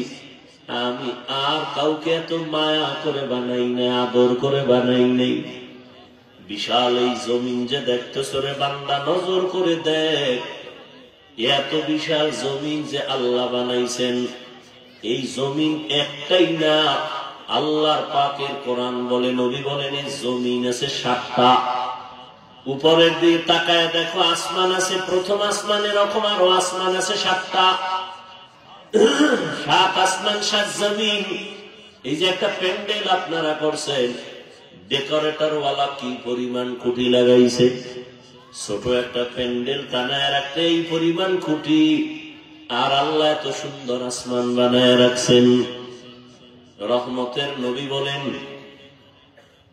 আমি আর কাউকে এত মায়া করে বানাই নাই, আদর করে বানাই নাই। বিশাল এই জমিন যে দেখতেছ রে বান্দা, নজর করে দেখ, এত বিশাল জমিন যে আল্লাহ বানাইছেন। এই জমিন একটাই না, আল্লাহর পাকের কোরআন বলে, নবী বলেন এই জমিন আছে 7টা। উপরের দিকে তাকায় দেখো, আসমান আছে, প্রথম আসমান এরকম আরো আসমান আছে 7টা। 7 আসমান 7 জমিন। এই যে একটা প্যান্ডেল আপনারা করছেন, ডেকোরেটর ওয়ালা কি পরিমাণ খুঁটি লাগাইছে। ছোট একটা প্যান্ডেল টানায় রাখতে এই পরিমাণ খুঁটি, আর আল্লাহ এত সুন্দর আসমান বানায় রাখছেন। রহমতের নবী বলেন,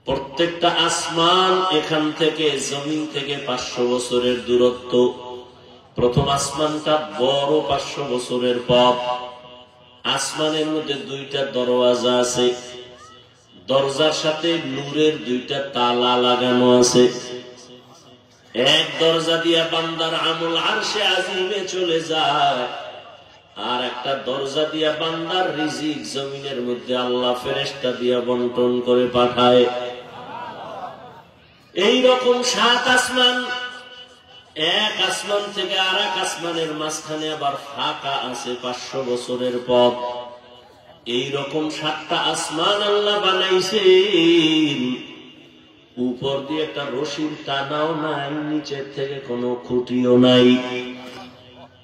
প্রত্যেকটা আসমান এখান থেকে, জমিন থেকে 500 বছরের দূরত্ব। প্রথম আসমানটা বড় 500 বছরের পথ। আসমানের মধ্যে 2টা দরওয়াজা আছে, দরজার সাথে নূরের 2টা তালা লাগানো আছে। এক দরজা দিয়া বান্দার আমল আরশে আজিমে চলে যায়, আর একটা দরজা দিয়া বান্দার রিজিক জমিনের মধ্যে আল্লাহ ফেরেশতা দিয়া বন্টন করে পাঠায়। এই রকম 7 আসমান, এক আসমান থেকে আর এক আসমানের মাঝখানে আবার ফাঁকা আছে 500 বছরের পথ। এই রকম 7টা আসমান আল্লাহ বানাইছেন। উপর দিয়ে একটা রশির টানাও নাই, নিচের থেকে কোনো খুঁটিও নাই।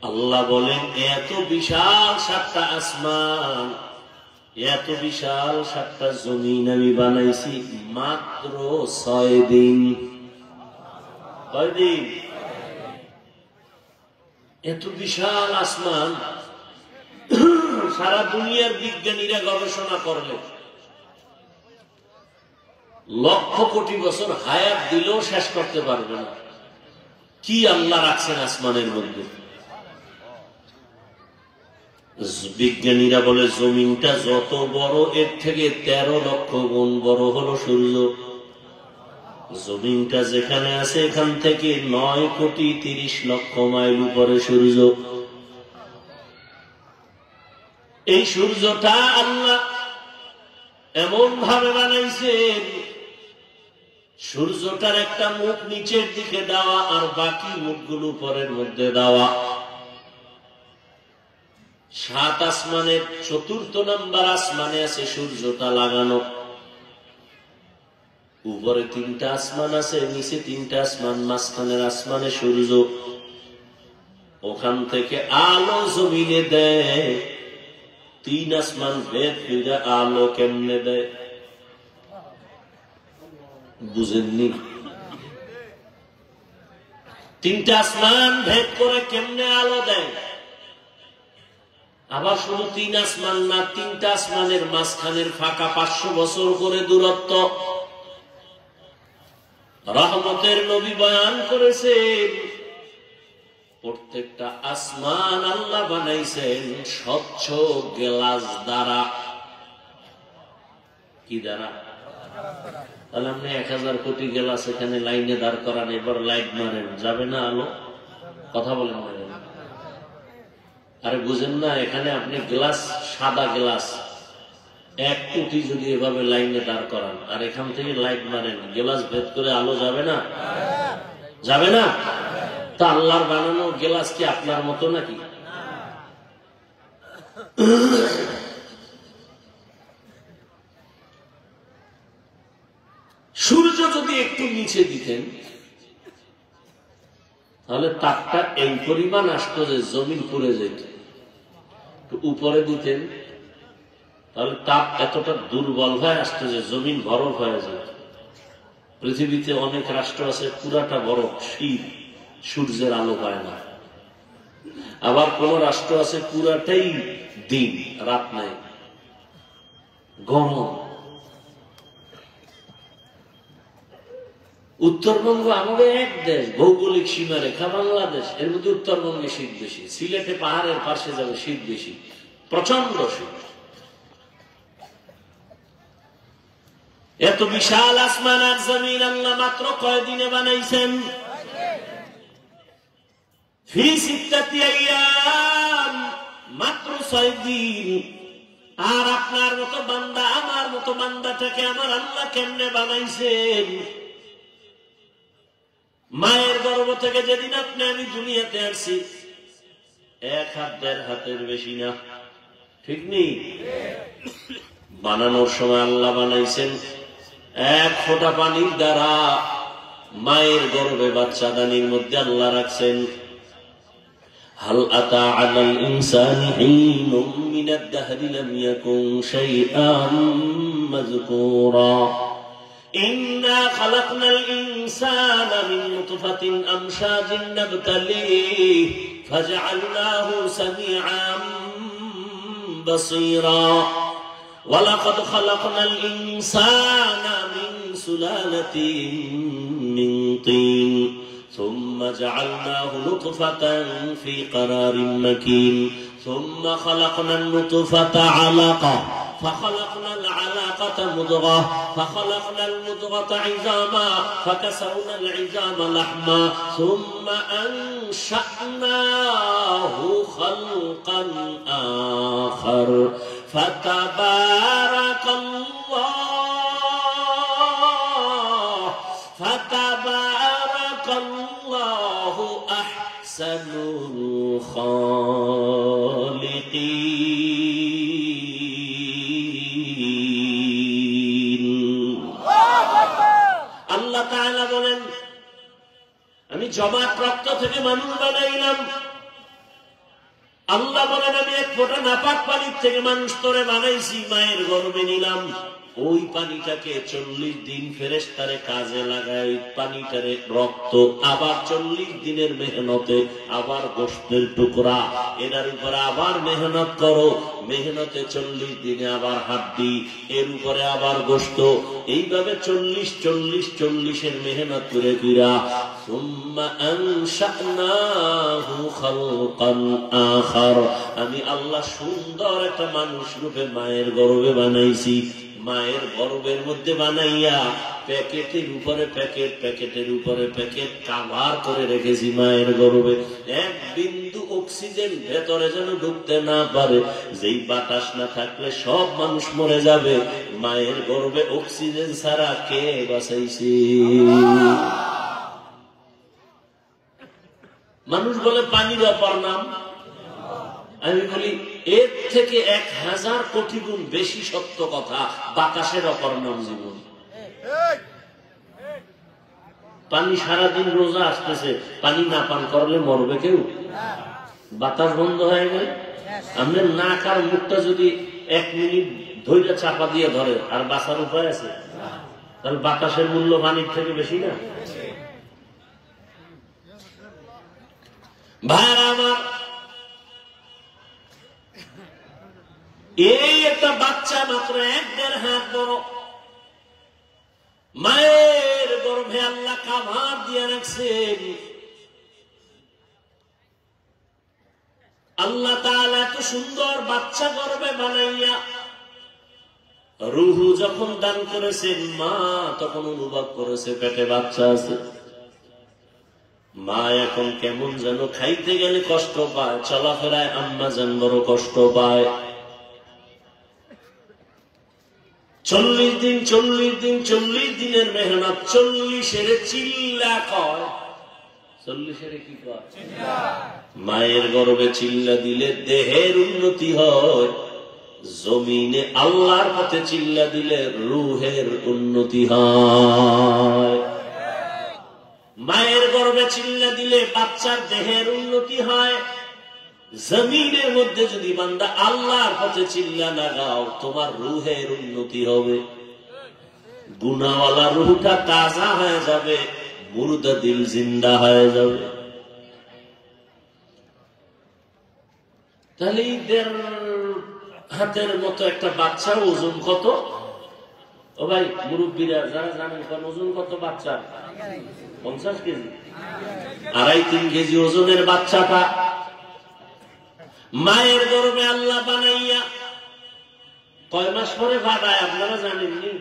আল্লাহ বলেন, এত বিশাল 7টা আসমান, এত বিশাল 7টা জমিন আমি বানাইছি মাত্র 6 দিন। কয় দিন? এত বিশাল আসমান সারা দুনিয়ার বিজ্ঞানীরা গবেষণা করলে লক্ষ কোটি বছর হায়াত দিলেও শেষ করতে পারবে না। কি আল্লাহ রাখছেন আসমানের মধ্যে। বিজ্ঞানীরা বলে, জমিনটা যত বড়, এর থেকে 13 লক্ষ গুণ বড় হলো সূর্য। জমিনটা যেখানে আছে এখান থেকে 9 কোটি 30 লক্ষ মাইল উপরে সূর্য। এই সূর্যটা আল্লাহ এমন ভাবে বানাইছেন, সূর্যটার একটা মুখ নিচের দিকে দেওয়া, আর বাকি মুখগুলো উপরের মধ্যে দেওয়া। 7 আসমানের 4র্থ নাম্বার আসমানে আছে সূর্যটা লাগানো। উপরে 3টা আসমান আছে, নিচে 3টা আসমান, মাঝখানের আসমানে সূর্য। ওখান থেকে আলো জমিনে দেয়, তিন আসমান ভেদ করে আলো কেমনে দেয়? বুঝেননি? তিনটা আসমান ভেদ করে কেমনে আলো দেয়? আবার শুধু তিন আসমান না, তিনটা আসমানের মাঝখানের ফাঁকা 500 বছর করে দূরত্ব। রহমতের নবী বয়ান করেছেন প্রত্যেকটা আসমান আল্লাহ বানাইছেন স্বচ্ছ গ্লাস দ্বারা। কি দ্বারা? তাহলে আপনি 1000 কোটি গ্লাস এখানে লাইনে দাঁড় করান, এবার লাইট মারেন, যাবে না আলো? কথা বলেন না? আরে বুঝেন না? এখানে আপনি গ্লাস, সাদা গ্লাস 1 কোটি যদি এভাবে লাইনে দাঁড় করান আর এখান থেকে লাইট মারেন, গ্লাস ভেদ করে আলো যাবে না? যাবে না? তা আল্লাহর বানানো গ্লাস কি আপনার মতো নাকি? সূর্য যদি একটু নিচে দিতেন তাহলে তাপটা এই পরিমাণ আসতো যে জমিন পুড়ে যেত। উপরে দিতেন তাহলে তাপ এতটা দুর্বল হয়ে আসতো যে জমিন বরফ হয়ে যেত। পৃথিবীতে অনেক রাষ্ট্র আছে পুরাটা বরফ, শীত, সূর্যের আলো পায় না। আবার কোন রাষ্ট্র আছে পুরাটাই দিন, রাত নাই, গরম। উত্তরবঙ্গ আমাদের এক দেশ, ভৌগোলিক সীমারেখা বাংলাদেশ, এর মধ্যে উত্তরবঙ্গে শীত বেশি। সিলেটে পাহাড়ের পাশে যাবে শীত বেশি, প্রচন্ড শীত। এত বিশাল আসমান আর জমিন আল্লাহ মাত্র কয়দিনে বানাইছেন? ফি সিত্তাতি আইয়াম, মাত্র 6 দিন। আর আপনার মতো বান্দা, আমার মতো বান্দাটাকে আমার আল্লাহ কেমনে বানাইছেন? মায়ের গর্ভ থেকে যেদিন আপনি আমি দুনিয়াতে আসছি 1 হাত 1.5 হাতের বেশি না, ঠিক নেই? বানানোর সময় আল্লাহ বানাইছেন 1 ফোঁটা পানির দ্বারা। মায়ের গর্ভে বাচ্চাদানির মধ্যে আল্লাহ রাখছেন। হাল আতা আলাল ইনসানি হিনুম মিনাদ দাহরি লাম ইয়াকুন শাইআম মাযকুরা। إنا خلقنا الإنسان من نطفة أمشاج نبتليه فجعلناه سميعا بصيرا ولقد خلقنا الإنسان من سلالة من طين ثم جعلناه نطفة في قرار مكين ثم خلقنا النطفة علقة فخلقنا العلاقة مضغة فخلقنا المضغة عظاما فكسونا العظام لحما ثم أنشأناه خلقا آخر فتبارك الله أحسن الخالقين। আল্লাহ তাআলা বলেন, আমি জমাট রক্ত থেকে মানুষ বানাইলাম। আল্লাহ বলেন, আমি 1 ফোঁটা নাপাক পানির থেকে মানুষ তোরে বানাইছি, মায়ের গর্ভে নিলাম। ওই পানিটাকে 40 দিন ফেরেশতারে কাজে লাগাই, পানিটারে রক্ত, আবার 40 দিনের মেহনতে আবার গোশতের টুকরা, এর উপরে আবার মেহনত করো, মেহনতে 40 দিনে আবার হাড্ডি, এর উপরে আবার গোশত, এইভাবে 40 মেহনত করে কিরা সুম্মা আনশানাহু খালকান আখার। আমি আল্লাহ সুন্দর একটা মানুষ রূপে মায়ের গর্ভে বানাইছি। মায়ের গর্ভের মধ্যে বানাইয়া প্যাকেটের উপরে প্যাকেট, প্যাকেটের উপরে প্যাকেট কাভার করে রেখেছি মায়ের গর্ভে। 1 বিন্দু অক্সিজেন ভেতরে যেন ঢুকতে না পারে। যেই বাতাস না থাকলে সব মানুষ মরে যাবে। মায়ের গর্ভে অক্সিজেন ছাড়া কে বাঁচাইছে? মানুষ বলে পানির অপর নাম। আমি বলি এর থেকে 1000 কোটি গুণ বেশি সত্য কথা, বাতাসের অপর নাম জীবন। পানি সারাদিন রোজা আসতেছে, পানি না পান করলে মরবে কেউ? বাতাস বন্ধ হয়ে গেলে আপনার নাক আর মুখটা যদি 1 মিনিট ধৈর্য চাপা দিয়ে ধরে আর বাঁচার উপায় আছে? তাহলে বাতাসের মূল্য পানির থেকে বেশি না? ভাইরা আমার, এই একটা বাচ্চা মাত্র 1-1.5 হাত বড়, মায়ের গর্ভে আল্লাহ কাভার দিয়ে রাখছেন। আল্লাহ তাআলা এত সুন্দর বাচ্চা গর্ভে বানাইয়া রুহু যখন দান করেছেন, মা তখন অনুভব করেছে পেটে বাচ্চা আছে। মা এখন কেমন যেন খাইতে গেলে কষ্ট পায়, চলাফেরায় আম্মা যেন বড় কষ্ট পায়। 40 দিনের মেহনত, 40-এর চিল্লা কয়। 40-এর কি কয়? মায়ের গর্ভে চিল্লা দিলে দেহের উন্নতি হয়, জমিনে আল্লাহর পথে চিল্লা দিলে রুহের উন্নতি হয়। মায়ের গর্ভে চিল্লা দিলে বাচ্চার দেহের উন্নতি হয়, জমিনের মধ্যে যদি বান্দা আল্লাহর পথে চিল্লা লাগাও তোমার রুহের উন্নতি হবে। গুনাহওয়ালা রুহটা তাজা হয়ে যাবে, মুর্দা দিল জিন্দা হয়ে যাবে। তাহলে 1.5 হাতের মতো একটা বাচ্চার ওজন কত? ও ভাই মুরব্বীরা যারা জানেন ওজন কত বাচ্চার? 50 কেজি, 2.5-3 কেজি ওজনের বাচ্চাটা মায়ের গর্ভে আল্লাহ বানাইয়া কয় মাস পরে বানায় আপনারা জানেননি?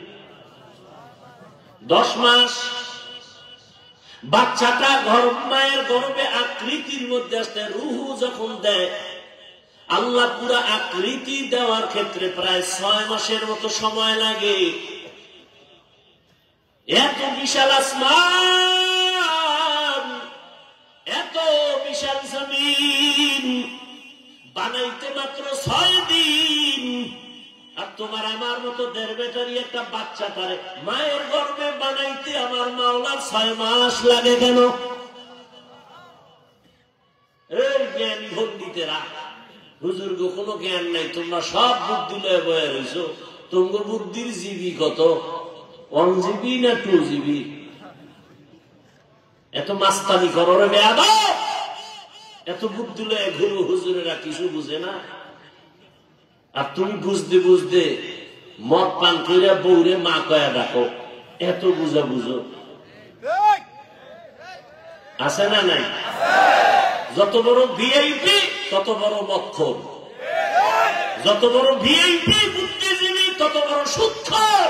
10 মাস। বাচ্চাটা মায়ের গর্ভে আকৃতির মধ্যে আসতে রুহু যখন দেয়, আল্লাহ পুরা আকৃতি দেওয়ার ক্ষেত্রে প্রায় 6 মাসের মতো সময় লাগে। এত বিশাল আসমান, এত বিশাল জমিন বানাইতে মাত্র 6 দিন। আর তোমার আমার মতো 1.5 বেটারি একটা বাচ্চা তারে মায়ের গর্ভে বানাইতে আমার মাওলার 6 মাস লাগে কেন? এই জ্ঞানী পণ্ডিতেরা, হুজুর গো কোনো জ্ঞান নাই, তোমরা সব বুদ্ধি লয়ে বয়ে রয়েছ, তোমার বুদ্ধির জিবি কত? 1 GB না 2 GB? এত মাস্তানি করো রে বেয়াদব, এত বুদ্ধি লয়ে ঘুরু, হুজুরেরা কিছু বুঝে না। আর তুমি বুঝতে বুঝতে মদ পান করে বউরে মা কয়া ডাকো, এত বুঝা বুঝো আছে না নাই? যত বড় ভিআইপি তত বড় মক্ষর, যত বড় ভিআইপি বুদ্ধিজীবী তত বড় সুদখোর।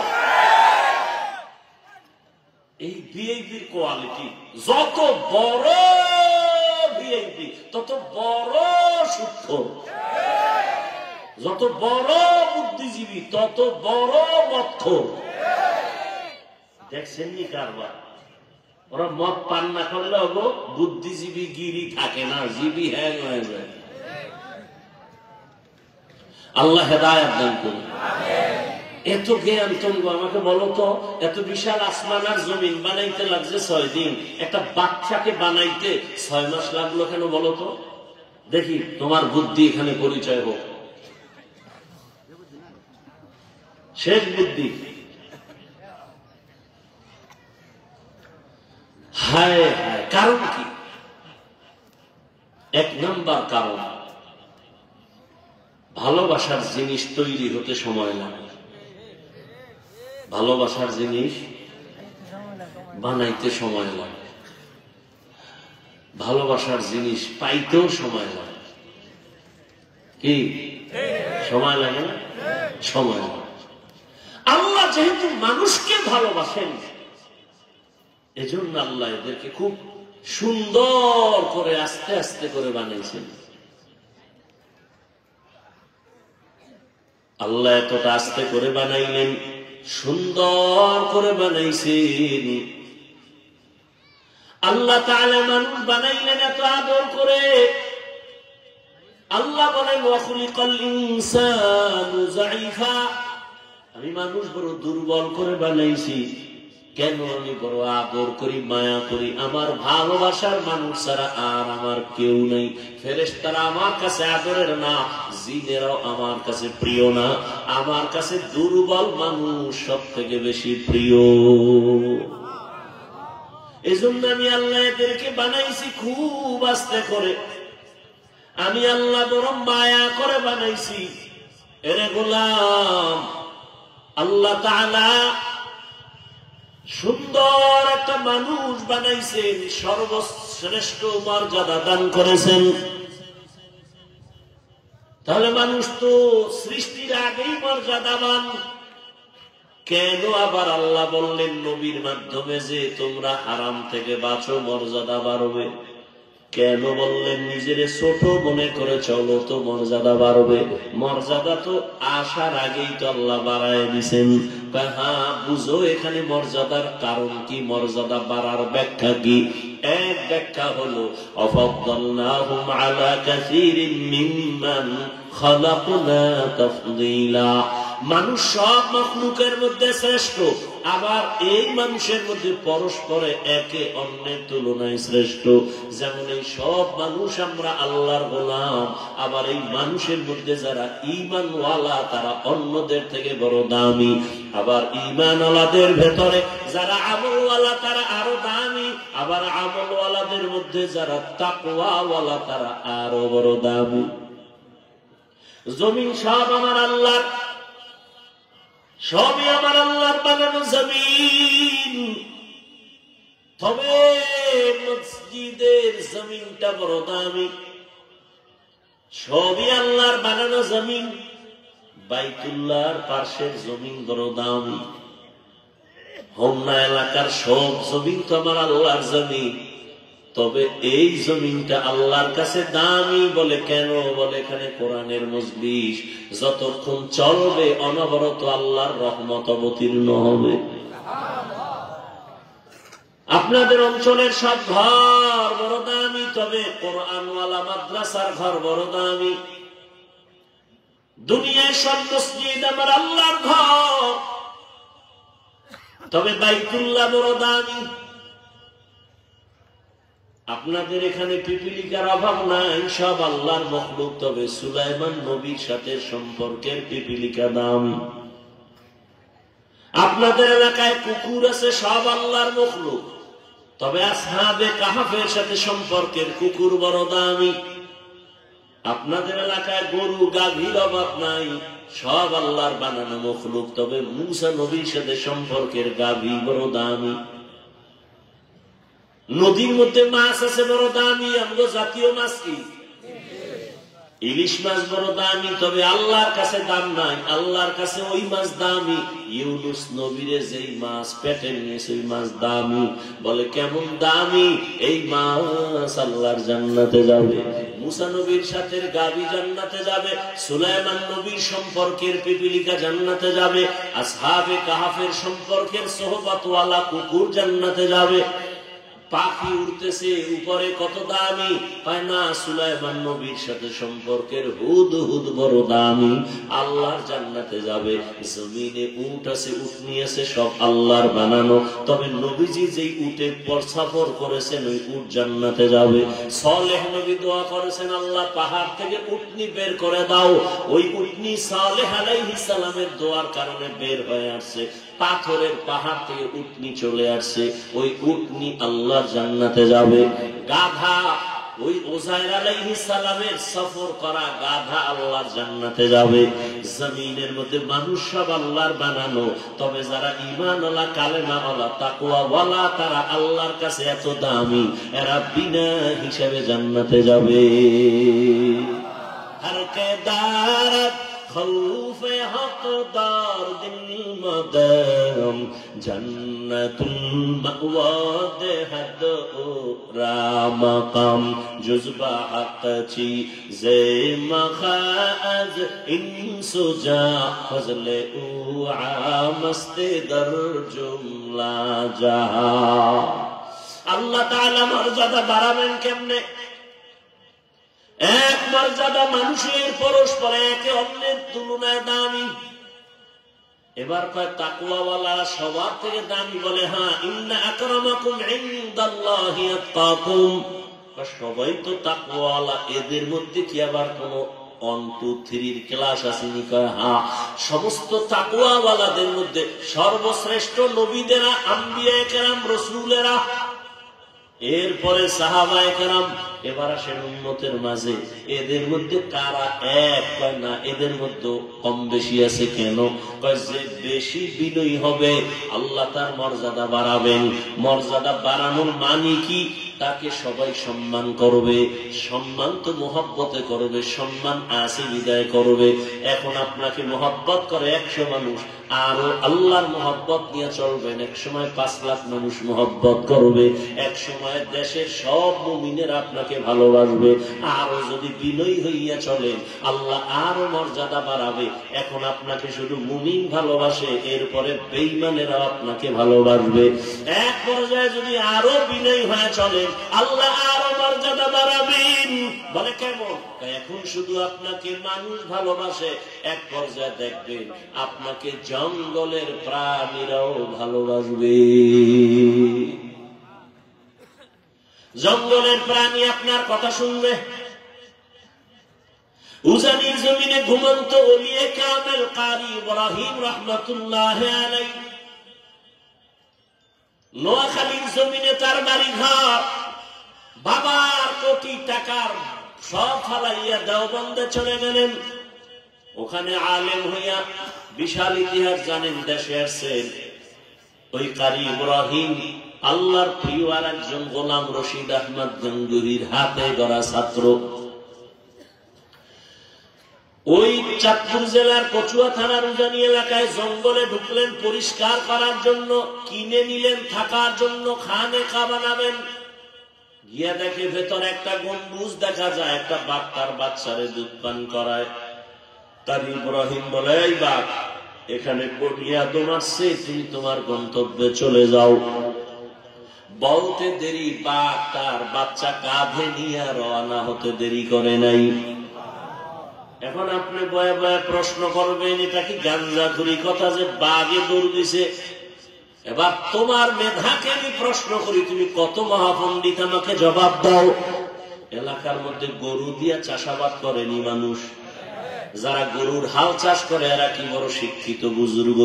এই ভিআইপির কোয়ালিটি, যত বড় ভিআইপি তত বড় সুদখোর, যত বড় বুদ্ধিজীবী তত বড় মক্ষর। দেখছেন নি কারবার? ওরা মদ পান না করলে হবো বুদ্ধিজীবী গিরি থাকে না, জীবী হ্যাং হয়ে যায়। আল্লাহ হেদায়েত দান করুন। এত জ্ঞান তোমরা আমাকে বলো তো, এত বিশাল আসমান আর জমিন বানাইতে লাগছে 6 দিন, একটা বাচ্চাকে বানাইতে 6 মাস লাগলো কেন বলো তো? দেখি তোমার বুদ্ধি এখানে পরিচয় হোক। শেষ বুদ্ধি। হায় হায়, কারণ কি? 1 নম্বর কারণ, ভালোবাসার জিনিস তৈরি হতে সময় লাগে, ভালোবাসার জিনিস বানাইতে সময় লাগে, ভালোবাসার জিনিস পাইতেও সময় লাগে। কি সময় লাগে না? সময় লাগে। আল্লাহ যেহেতু মানুষকে ভালোবাসেন, এজন্য আল্লাহ এদেরকে খুব সুন্দর করে আস্তে আস্তে করে বানিয়েছেন। আল্লাহ এতটা আস্তে করে বানাইলেন, সুন্দর করে বানাইছেন। আল্লাহ তাআলা মানুষ বানাইলেন এত আদর করে। আল্লাহ বলেন ওয়া খুলিকাল ইনসানু যায়ীফা, আমি মানুষ বড় দুর্বল করে বানাইছি। কেন আমি বড় আদর করি, মায়া করি, আমার ভালোবাসার মানুষ ছাড়া আর আমার কেউ নেই। ফেরেশতারা আমার কাছে আদরের না, জিনেরাও আমার কাছে প্রিয় না, আমার কাছে দুর্বল মানুষ সব থেকে বেশি প্রিয়। এজন্য আমি আল্লাহ এদেরকে বানাইছি খুব আস্তে করে, আমি আল্লাহ বড় মায়া করে বানাইছি। এরে গোলাম, আল্লাহ তাআলা সুন্দর একটা মানুষ বানাইছেন, সর্বশ্রেষ্ঠ মর্যাদা দান করেছেন। তাহলে মানুষ তো সৃষ্টির আগেই মর্যাদাবান, কেন আবার আল্লাহ বললেন নবীর মাধ্যমে যে তোমরা হারাম থেকে বাঁচো, মর্যাদা বাড়বে? কেন বললেন নিজের ছোট মনে করে চলো তো মর্যাদা বাড়বে? মর্যাদা তো আসার আগেই তো আল্লাহ বাড়ায় দিছেন। হ্যাঁ বুঝো এখানে মর্যাদার কারণ কি, মর্যাদা বাড়ার ব্যাখ্যা কি? এক ব্যাখ্যা হলো আফাদদালনাহুম আলা কাসীরিন মিম্মান খালাকনা তাফদীলা। মানুষ সব মাখলুকের মধ্যে শ্রেষ্ঠ, আবার এই মানুষের মধ্যে পরস্পরে একে অন্যের তুলনায় শ্রেষ্ঠ। যেমন এই সব মানুষ আমরা আল্লাহর গোলাম, আবার এই মানুষের মধ্যে যারা ঈমানওয়ালা তারা অন্যদের থেকে বড় দামি, আবার ঈমানওয়ালাদের ভেতরে যারা আমলওয়ালা তারা আরো দামি, আবার আমলওয়ালাদের মধ্যে যারা তাকওয়াওয়ালা তারা আরো বড় দামি। জমিন সব আমার আল্লাহর, সবই আমার আল্লাহর বানানো জমিন, তবে মসজিদের জমিনটা বড় দামি। সবই আল্লাহর বানানো জমিন, বাইতুল্লাহর পাশের জমিন বড় দামি। হোমনা এলাকার সব জমিন তো আমার আল্লাহর জমিন, তবে এই জমিনটা আল্লাহর কাছে দামি বলে কেন? বলে এখানে কোরআনের মজলিস যতক্ষণ চলবে অনবরত আল্লাহর রহমত অবতীর্ণ হবে। আপনাদের অঞ্চলের সব ঘর বড় দামি, তবে কোরআনওয়ালা মাদ্রাসার ঘর বড় দামি। দুনিয়ায় সব মসজিদ আমার আল্লাহর ঘর, তবে বাইতুল্লাহ বড় দামি। আপনাদের এখানে পিপিলিকার অভাব নাই, সব আল্লাহর মখলুক, তবে সুলাইমান নবীর সাথে সম্পর্কের পিপিলিকা দামি। আপনাদের এলাকায় কুকুর আছে, সব আল্লাহর মখলুক, তবে আসহাবে কাহাফের সাথে সম্পর্কের কুকুর বড় দামি। আপনাদের এলাকায় গরু গাভীর অভাব নাই, সব আল্লাহর বানানো মখলুক, তবে মূসা নবীর সাথে সম্পর্কের গাভী বড় দামি। নদীর মধ্যে মাছ আছে বড় দামি, আমগো জাতীয় মাছ কি? ইলিশ মাছ বড় দামি, তবে আল্লাহর কাছে দাম নাই, আল্লাহর কাছে ওই মাছ দামি। ইউনুস নবীরে যেই মাছ পেটে নিয়েছে ওই মাছ দামি। বলে কেমন দামি? এই মাছ আল্লাহর জান্নাতে যাবে। মুসা নবীর সাথে গাভী জান্নাতে যাবে, সুলাইমান নবীর সম্পর্কের পিপিলিকা জান্নাতে যাবে, আসহাবে কাহাফের সম্পর্কের সোহবতওয়ালা কুকুর জান্নাতে যাবে। পাখি উড়তেছে উপরে, কত দামি? পায় না, সুলাইমান নবীর সাথে সম্পর্কের হুদহুদ বড় দামি, আল্লাহর জান্নাতে যাবে। জমিনে উট আছে, উটনি আছে, সব আল্লাহর বানানো, তবে নবীজি যেই উটে পরসাফর করেছেন ওই উট জান্নাতে যাবে। সালেহ নবী দোয়া করেছেন, আল্লাহ পাহাড় থেকে উটনি বের করে দাও। ওই উটনি সালেহ আলাইহিস সালামের দোয়ার কারণে বের হয়ে আসছে, পাথরের পাহাড় থেকে উটনি চলে আসছে, ওই উটনি আল্লাহর জান্নাতে যাবে। গাধা, ওই উযাইর আলাইহিস সালামের সফর করা গাধা আল্লাহর জান্নাতে যাবে। জমিনের মধ্যে মানুষ সব আল্লাহর বানানো, তবে যারা ঈমানওয়ালা, কালেমাওয়ালা, তাকওয়াওয়ালা তারা আল্লাহর কাছে এত দামি, এরা বিনা হিসাবে জান্নাতে যাবে। হর কে দারত খৌফে হকদার দিল মদম জন্নতুল মাওয়া দেহদ রামকাম জুজবা হকচি জে মখাজ ইনসুজা ফজলে উ আমস্তে দর জুমলা জাহা। আল্লাহ তাআলা মর্যাদা বাড়াবেন কেমনে? এক মর্যাদা মানুষের পরস্পরে একে অন্যের তুলনায় দামি। এবার কয় তাকওয়াওয়ালা সবার থেকে দামি, বলে হ্যাঁ, ইন্না আকরামাকুম ইনদাল্লাহি আতকাকুম। সবাই তো তাকওয়াওয়ালা, এদের মধ্যে কি আবার কোন 1 2 3 ক্লাস আসেনি? কয় হ্যাঁ, সমস্ত তাকওয়াওয়ালাদের মধ্যে সর্বশ্রেষ্ঠ নবীদেরা, আম্বিয়ায়ে কেরাম, রাসূলেরা, এরপরে সাহাবায়ে কেরাম, এবার আসেন উম্মতের মাঝে। এদের মধ্যে কারা এক? কয় না, এদের মধ্যে কম বেশি আছে। কেন? কয় যে বেশি বিনয়ী হবে আল্লাহ তার মর্যাদা বাড়াবেন। মর্যাদা বাড়ানোর মানে কি? তাকে সবাই সম্মান করবে। সম্মান তো মহব্বতে করবে, সম্মান আছে বিদায় করবে। এখন আপনাকে মহব্বত করে 100 মানুষ, আরো আল্লাহর মহব্বত নিয়ে চলবেন, এক সময় 5 লাখ মানুষ মহব্বত করবে, এক সময় দেশের সব মুমিনেরা আপনাকে ভালোবাসবে। আরো যদি বিনয়ী হইয়া চলেন আল্লাহ আরো মর্যাদা বাড়াবে। এখন আপনাকে শুধু মুমিন ভালোবাসে, এরপরে বেঈমানেরা আপনাকে ভালোবাসবে। এক পর্যায়ে যদি আরো বিনয়ী হয়ে চলেন আল্লাহ আরো মর্যাদা বাড়াবেন। বলে কেমন? এখন শুধু আপনাকে মানুষ ভালোবাসে, এক পর্যায়ে দেখবেন আপনাকে জঙ্গলের প্রাণীরাও ভালোবাসবে। জঙ্গলের প্রাণী আপনার কথা শুনবে। উজানির জমিনে ঘুমন্ত ওলিয়ে কামেল কারি ইব্রাহিম রাহমাতুল্লাহ আলাইহি, নোয়াখালীর জমিনে তার বাড়ি ঘর, বাবার কোটি টাকার সব ফালাইয়া দেওবন্দে চলে গেলেন। ওখানে আলেম হইয়া বিশাল ইতিহাস জানেন, দেশে আসছেন। ওই কারি ইব্রাহিম আল্লাহর প্রিয় আর একজন গোলাম রশিদ আহমদ গঙ্গুহির হাতে গড়া ছাত্র। ওই চাঁদপুর জেলার কচুয়া থানার উজানি এলাকায় জঙ্গলে ঢুকলেন পরিষ্কার করার জন্য, কিনে নিলেন থাকার জন্য, খানে খা বানাবেন। গিয়া দেখে ভেতর একটা গম্বুজ দেখা যায়, একটা বাঘ তার বাচ্চারে দুধ পান করায়। তার ইব্রাহিম বলে, এই বাঘ, এখানে বনিয়াদম আসছে, তুমি তোমার গন্তব্যে চলে যাও। বলতে দেরি, বাঘ তার বাচ্চা কাঁধে নিয়ে রওনা হতে দেরি করে নাই। এখন আপনি বয়ে বয়ে প্রশ্ন করবেন, এটা কি গাঞ্জাখুরি কথা যে বাঘে দৌড় দিছে? এবার তোমার মেধাকে আমি প্রশ্ন করি, তুমি কত মহাপণ্ডিত, আমাকে জবাব দাও। এলাকার মধ্যে গরু দিয়া চাষাবাদ করেনি মানুষ? যারা গরুর হাল চাষ করে এরা কি বড় শিক্ষিত বুজুর্গ?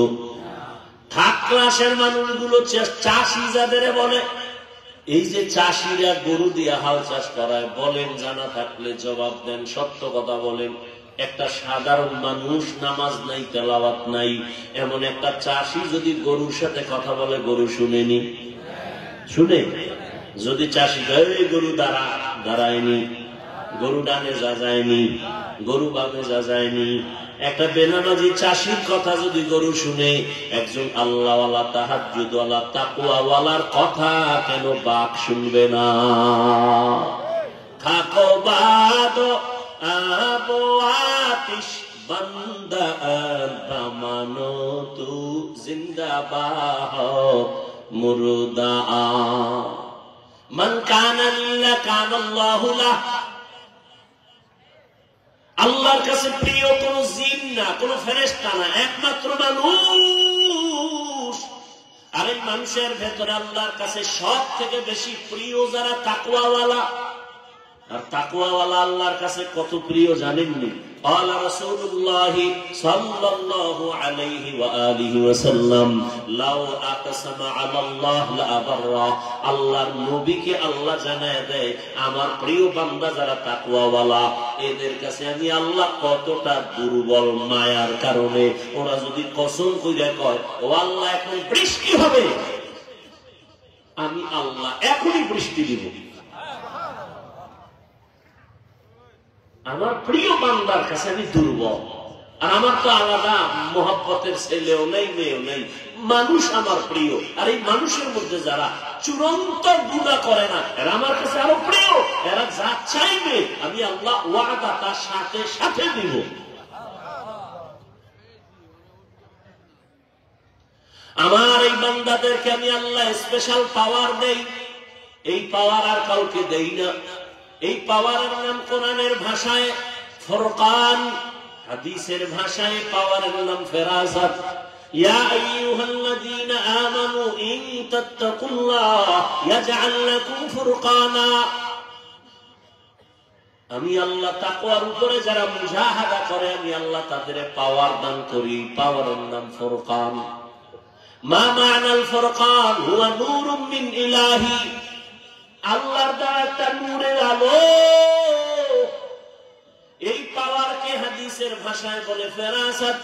থার্ড ক্লাসের মানুষগুলো চাষি যাদের বলে, এই যে চাষিরা গরু দিয়া হাল চাষ করায়, বলেন জানা থাকলে জবাব দেন, সত্য কথা বলেন। একটা সাধারণ মানুষ, নামাজ নাই, তেলাওয়াত নাই, এমন একটা চাষি যদি গরুর সাথে কথা বলে, গরু শুনেনি? শুনে? যদি চাষি গরু দাঁড়ায়নি, গরু ডানে যা যায়নি, গরু বামে যা যায়নি, একটা বেনামাজি চাষির কথা যদি গরু শুনে, একজন আল্লাহওয়ালা, তাহাজ্জুদওয়ালা, তাকওয়াওয়ালার কথা কেন বাঘ শুনবে না? থাকো বাদ আবো আতিশ বান্দা বামানো তু জিন্দাবাহ মুরদা মান কানা লিল্লাহ কানাল্লাহু লাহ। আল্লাহর কাছে প্রিয় কোন জিন না, কোন ফেরেশতা না, একমাত্র মানুষ। আর এই মানুষের ভেতরে আল্লাহর কাছে সব থেকে বেশি প্রিয় যারা তাকওয়াওয়ালা। আর তাকওয়াওয়ালা আল্লাহর কাছে কত প্রিয় জানেননি? قال رسول الله صلى الله عليه وآله وسلم لو أقسم على الله لأبره। আল্লাহর নবীকে আল্লাহ জানায় দেয়, আমার প্রিয় বান্দা যারা তাকওয়াওয়ালা, এদের কাছে আমি আল্লাহ কতটা দুর্বল মায়ার কারণে, ওরা যদি কসম কইরা কয়, ও আল্লাহ এখন বৃষ্টি হবে, আমি আল্লাহ এখনই বৃষ্টি দিব। আমার প্রিয় বান্দার কাছে আমি দুর্বল। আর আমার তো আলাদা মহব্বতের ছেলেও নেই, মেয়েও নেই, মানুষ আমার প্রিয়। আর এই মানুষের মধ্যে যারা চূড়ান্ত গুনাহ করে না, এরা আমার কাছে আরো প্রিয়। এরা যা চাইবে আমি আল্লাহ ওয়াদা তার সাথে সাথে দিব। আমার এই বান্দাদেরকে আমি আল্লাহ স্পেশাল পাওয়ার দেই। এই পাওয়ার আর কাউকে দেই না। এই পাওয়ারের নাম কোরআনের ভাষায় ফুরকান, হাদিসের ভাষায় পাওয়ারের নাম ফেরাজাত। ইয়া আইয়ুহাল্লাযীনা আমানু ইন তাত্তাকুল্লাহ ইয়াজআল লাকুম ফুরকানা। আমি আল্লাহ তাকওয়ার উপরে যারা মুজাহাদা করে আমি আল্লাহ তাদের পাওয়ার দান করি। পাওয়ারের নাম ফুরকান। মা মা'নাল ফুরকান হুয়া নূরুম মিন ইলাহি, আল্লাহর দ্বারা একটা নূরের আলো। এই পাওয়ারকে হাদিসের ভাষায় বলে ফেরাসাত।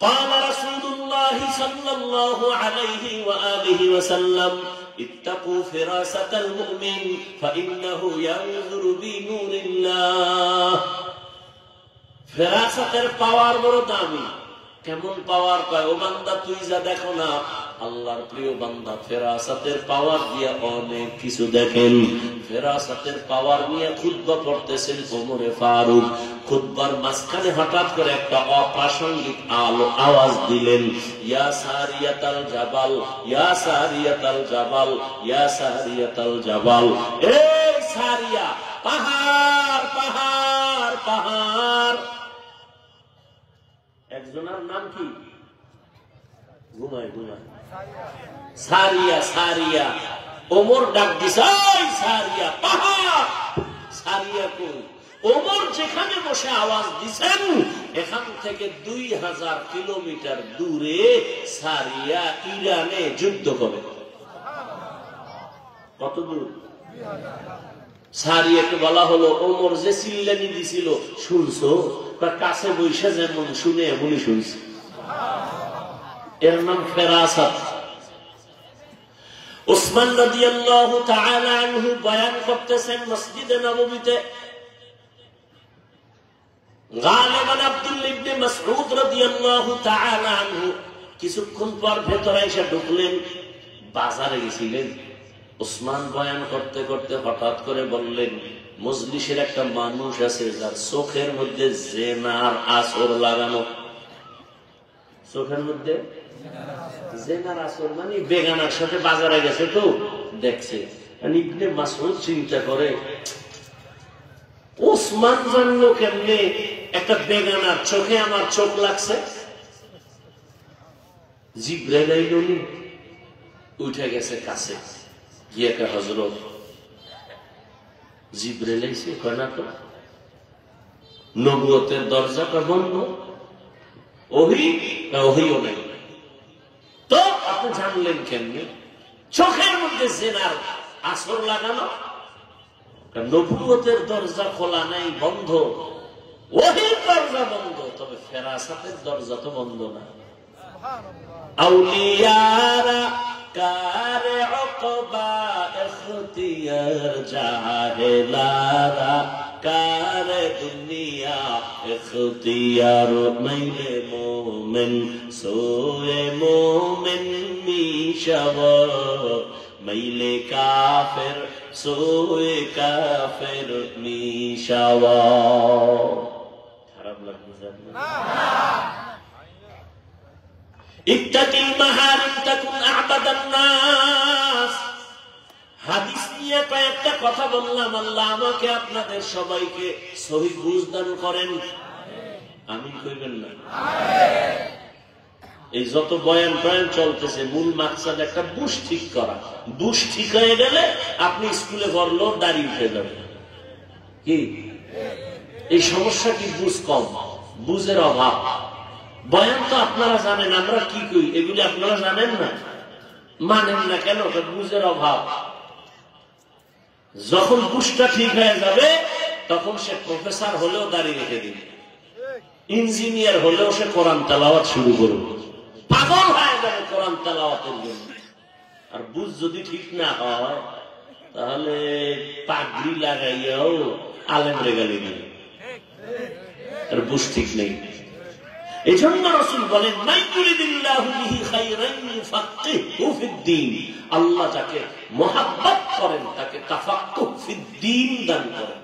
قال رسول الله صلى الله عليه وآله وسلم اتقوا فراسة المؤمن فإنه ينظر بنور الله। ফেরাসাতের পাওয়ার বড় দামি। কেমন পাওয়ার পায়? ও বান্দা তুই যা দেখো না, আল্লাহর প্রিয় বান্দা ফেরাসাতের পাওয়ার দিয়ে অনেক কিছু দেখেন। ফেরাসাতের পাওয়ার নিয়ে খুতবা পড়তেছেন ওমরে ফারুক। খুতবার মাঝখানে হঠাৎ করে একটা অপ্রাসঙ্গিক আওয়াজ দিলেন, ইয়া সারিয়াতাল জাবাল, ইয়া সারিয়াতাল জাবাল, ইয়া সারিয়াতাল জাবাল। এই সারিয়া, পাহাড় পাহাড় পাহাড়। একজনের নাম কি? ঘুমায় ঘুমায় সারিয়া। সারিয়া। ওমর ডাক দিছে, সারিয়া পাহাড়। সারিয়া কই? ওমর যেখানে বসে আওয়াজ দিছেন এখান থেকে 2000 কিলোমিটার দূরে সারিয়া ইরানে যুদ্ধ করে। কত দূর? সারিয়াকে বলা হলো, ওমর যে চিল্লানি দিছিল শুনছো? তার কাছে বৈশা যেমন শুনে এমনই শুনছি। এর নাম ফেরাসাত। উসমান রাদিয়াল্লাহু তাআলা আনহু বয়ান করতেছেন মসজিদে নববীতে। গালিবান আব্দুল্লাহ ইবনে মাসউদ রাদিয়াল্লাহু তাআলা আনহু কিছুক্ষণ পর ভেতরে এসে ঢুকলেন। বাজারে গেছিলেন। উসমান বয়ান করতে করতে হঠাৎ করে বললেন, মজলিসের একটা মানুষ আছে যার চোখের মধ্যে জেনার আসর লাগানো। চোখের মধ্যে জেনার আসর মানে বেগানার সাথে বাজারে গেছে তো দেখছে। ইবনে মাসউদ চিন্তা করে, ওসমান জানলো কেমনে একটা বেগানার চোখে আমার চোখ লাগছে? জিবরাইল আইলো, উঠে গেছে কাছে গিয়ে কে হযরত জিবরাইল আইছে কয় না তো নবুয়তের দরজাটা বন্ধ, ওহিও নাই। তো আপনি জানলেন কেমনে? চোখের মধ্যে জেনার আসর লাগানো। নবুয়তের দরজা খোলা নাই, বন্ধ। ওহির দরজা বন্ধ, তবে ফেরাসাতের দরজা তো বন্ধ না। আউলিয়ারা কারে উকবা ইখতিয়ার জাহেলারা কারে দুনিয়া ইখতিয়ার। মাইলে মোমেন সোয়ে মোমেন মিশাব, মাইলে কাফের সোয়ে কাফের মিশাব। খারাপ লাগছে না? ইত্তাকিল মাহারিম তাকুন আ'বাদান নাস। হাদিস নিয়ে কয়েকটা কথা বললাম। আল্লাহ আমাকে আপনাদের সবাইকে সহিহ বুঝ দান করেন। আমিন কইবেন না? এই যত বয়ান টয়ান চলতেছে মূল মাকসাদ একটা বুশ ঠিক করা। বুশ ঠিক হয়ে গেলে আপনি স্কুলে পড়লেও দাড়ি উঠে যাবে। কি এই সমস্যা? কি বুঝ কম, বুঝের অভাব। বয়ান তো আপনারা জানেন, আমরা কি কই এগুলি আপনারা জানেন না, মানেন না কেন? বুঝের অভাব। যখন বুঝটা ঠিক হয়ে যাবে তখন সে প্রফেসর হলেও দাঁড়িয়ে রেখে দিবে, ইঞ্জিনিয়ার হলেও সে কোরআন তেলাওয়াত শুরু করবে, পাগল হয়ে যাবে কোরআন তেলাওয়াতের জন্য। আর বুঝ যদি ঠিক না হয় তাহলে পাগড়ি লাগাইয়াও আলেম রেগালি দিবে। আর বুঝ ঠিক নেই। এই জন্য রাসূল বলেন, মাইয়ুরিদিল্লাহু বিহি খায়রান ইউফাক্কিহু ফিদ্দীন। আল্লাহ যাকে মহব্বত করেন তাকে তাফাক্কুহ ফিদ্দীন দান করেন।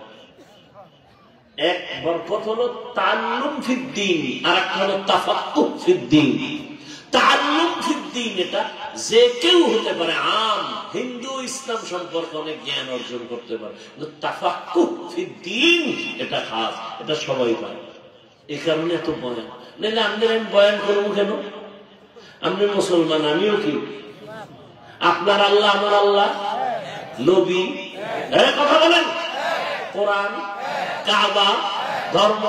এক বরকত হলো তাআল্লুম ফিদ্দীন, আর একটা হলো তাফাক্কুহ ফিদ্দীন। তাআল্লুম ফিদ্দীন এটা যে কেউ হতে পারে, আম হিন্দু ইসলাম সম্পর্কে অনেক জ্ঞান অর্জন করতে পারে। কিন্তু তাফাক্কুহ ফিদ্দীন এটা খাস, এটা সবাই পারে। এই কারণে এত বয়ান। নাহলে আপনার আমি বয়ান করবো কেন? আপনি মুসলমান, আমিও কি? আপনার আল্লাহ আমার আল্লাহ, নবী কথা বলেন, কোরআন, কাবা, ধর্ম,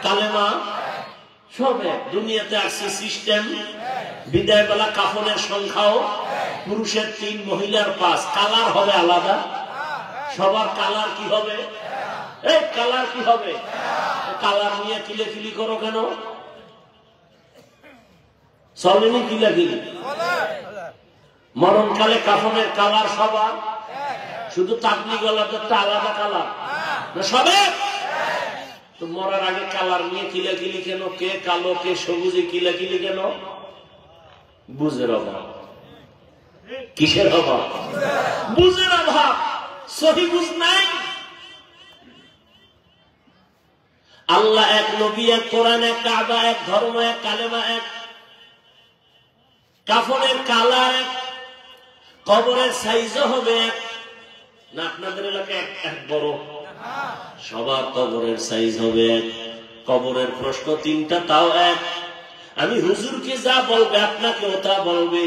কালেমা সব এক। দুনিয়াতে আসছে সিস্টেম, বিদায় বেলা কাফনের সংখ্যাও পুরুষের 3, মহিলার 5, কালার হবে আলাদা। সবার কালার কি হবে? এই কালার কি হবে? কালার নিয়ে কিলেকিলি করো কেন? চলেনি কিলাকিলি? মরণকালে কাফনের কালার সবার, শুধু তাবলিগ ওয়ালাদেরটা আলাদা কালার না? সবে তো মরার আগে কালার নিয়ে কিলাকিলি কেন? কে কালো কে সবুজে কিলাকিলি কেন? বুঝের অভাব। কিসের অভাব? বুঝের অভাব। সহি বুঝ নাই। আল্লাহ এক, নবী এক, কোরআন এক, কাবা এক, ধর্ম এক, কালেমা এক, কাফনের কালার এক, কবরের সাইজও হবে এক। না আপনাদের এলাকায় এক বড়? সবার কবরের সাইজ হবে এক, কবরের প্রশ্ন 3টা তাও এক। আমি হুজুরকে যা বলবে আপনাকেও তা বলবে।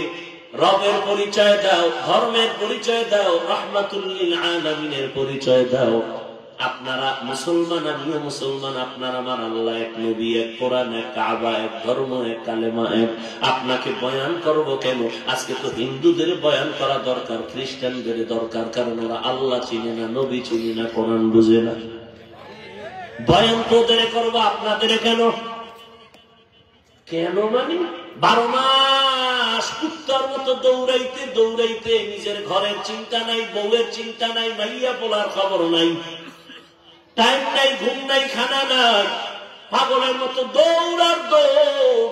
রবের পরিচয় দাও, ধর্মের পরিচয় দাও, রাহমাতুল লিল আলামিনের পরিচয় দাও। আপনারা মুসলমান, আমিও মুসলমান, আপনার আমার আল্লাহ এক, নবী এক, কোরআন এক, কাবা এক, ধর্ম এক, কালেমা এক। আপনাকে বয়ান করব কেন? আজকে তো হিন্দুদের বয়ান করা দরকার, খ্রিস্টানদের দরকার, কারণ ওরা আল্লাহ চিনে না, নবী চিনে না, কোরআন বুঝে না। বয়ান তো ওদের করবো, আপনাদের কেন? কেন মানে 12 মাস কুত্তার মতো দৌড়াইতে দৌড়াইতে নিজের ঘরের চিন্তা নাই, বউয়ের চিন্তা নাই, মাইয়া পোলার খবর নাই, টাইম নাই, ঘুম নাই, খানা নাই, পাগলের মতো দৌড়ার দৌড়।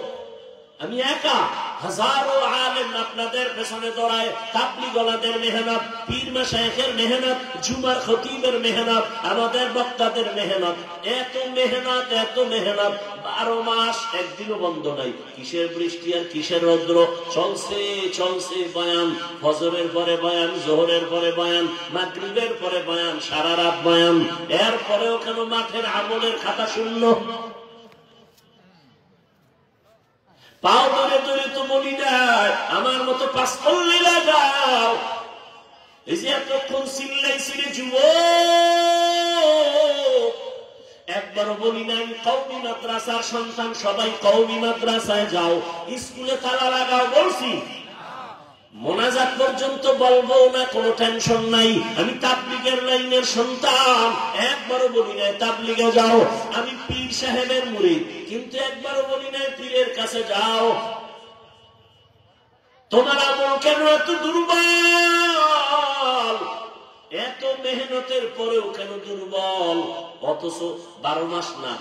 আমি একা, হাজারো আলেম আপনাদের পেছনে দৌড়ায়, তাবলীগ ওয়ালাদের মেহনত, পীর মাশায়েখের মেহনত, জুমার খতিবের মেহনত, আমাদের বক্তাদের মেহনত, এত মেহনত, এত মেহনত। 12 মাস একদিনও বন্ধ নাই। কিসের বৃষ্টি আর কিসের রৌদ্র, চলছে চলছে বয়ান। ফজরের পরে বয়ান, জোহরের পরে বয়ান, মাগরিবের পরে বয়ান, সারা রাত বয়ান। এরপরেও কেন মাঠের আমলের খাতা শূন্য? পাও ধরে ধরে তো বলি নাই, আমার মতো 5 পল্লী লাগাও। এই যে এতক্ষণ চিল্লাইছিলে যুবক, একবারও বলি নাই কওমি মাদ্রাসার সন্তান সবাই কওমি মাদ্রাসায় যাও, স্কুলে তালা লাগাও বলছি? মোনাজাত পর্যন্ত বলবো না, কোনো টেনশন নাই। আমি তাবলীগের লাইনের সন্তান, একবারও বলি নাই তাবলীগে যাও। আমি পীর সাহেবের মুরিদ, কিন্তু একবারও বলি নাই পীরের কাছে যাও। তোমার আমল কেন এত দুর্বল? এত মেহনতের পরেও কেন দুর্বল? অথচ 12 মাস না,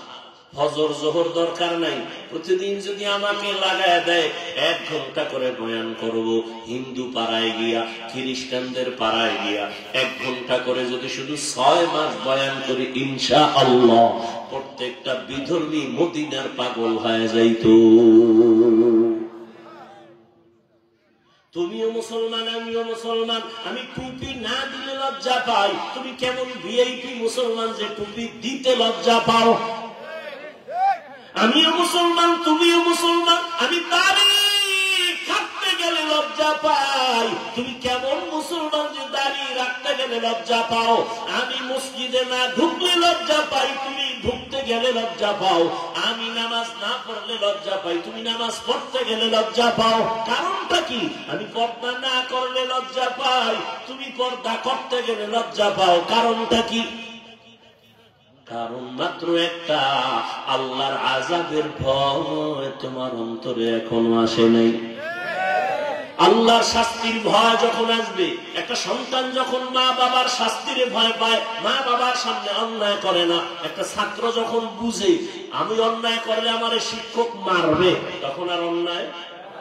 ফজর জোহর দরকার নাই, প্রতিদিন যদি আমাকে লাগায় দেয় 1 ঘন্টা করে বয়ান করব। হিন্দু পাড়ায় গিয়া, খ্রিস্টানদের পাড়ায় গিয়া 1 ঘন্টা করে যদি শুধু 6 মাস বয়ান করি, ইনশাআল্লাহ প্রত্যেকটা বিধর্মী মদিনার পাগল হয়ে যাইতো। তুমিও মুসলমান, আমিও মুসলমান। আমি টুপি না দিলে লজ্জা পাই। তুমি কেমন ভিআইপি মুসলমান যে টুপি দিতে লজ্জা পাও? আমিও মুসলমান, তুমিও মুসলমান। আমি দাড়ি কাটতে গেলে লজ্জা পাই। তুমি কেমন মুসলমান যে দাড়ি রাখতে গেলে লজ্জা পাও? আমি মসজিদে না ঢুকলে লজ্জা পাই, তুমি ঢুকতে গেলে লজ্জা পাও। আমি নামাজ না পড়লে লজ্জা পাই, তুমি নামাজ পড়তে গেলে লজ্জা পাও। কারণটা কি? আমি পর্দা না করলে লজ্জা পাই, তুমি পর্দা করতে গেলে লজ্জা পাও। কারণটা কি? কারণ মাত্র একটা, আল্লাহর আযাবের ভয় তোমার অন্তরে এখনো আসে নাই। আল্লাহর শাস্তির ভয় যখন আসবে, একটা সন্তান যখন মা বাবার শাস্তির ভয় পায়, মা বাবার সামনে অন্যায় করে না। একটা ছাত্র যখন বুঝে আমি অন্যায় করলে আমার শিক্ষক মারবে, তখন আর অন্যায়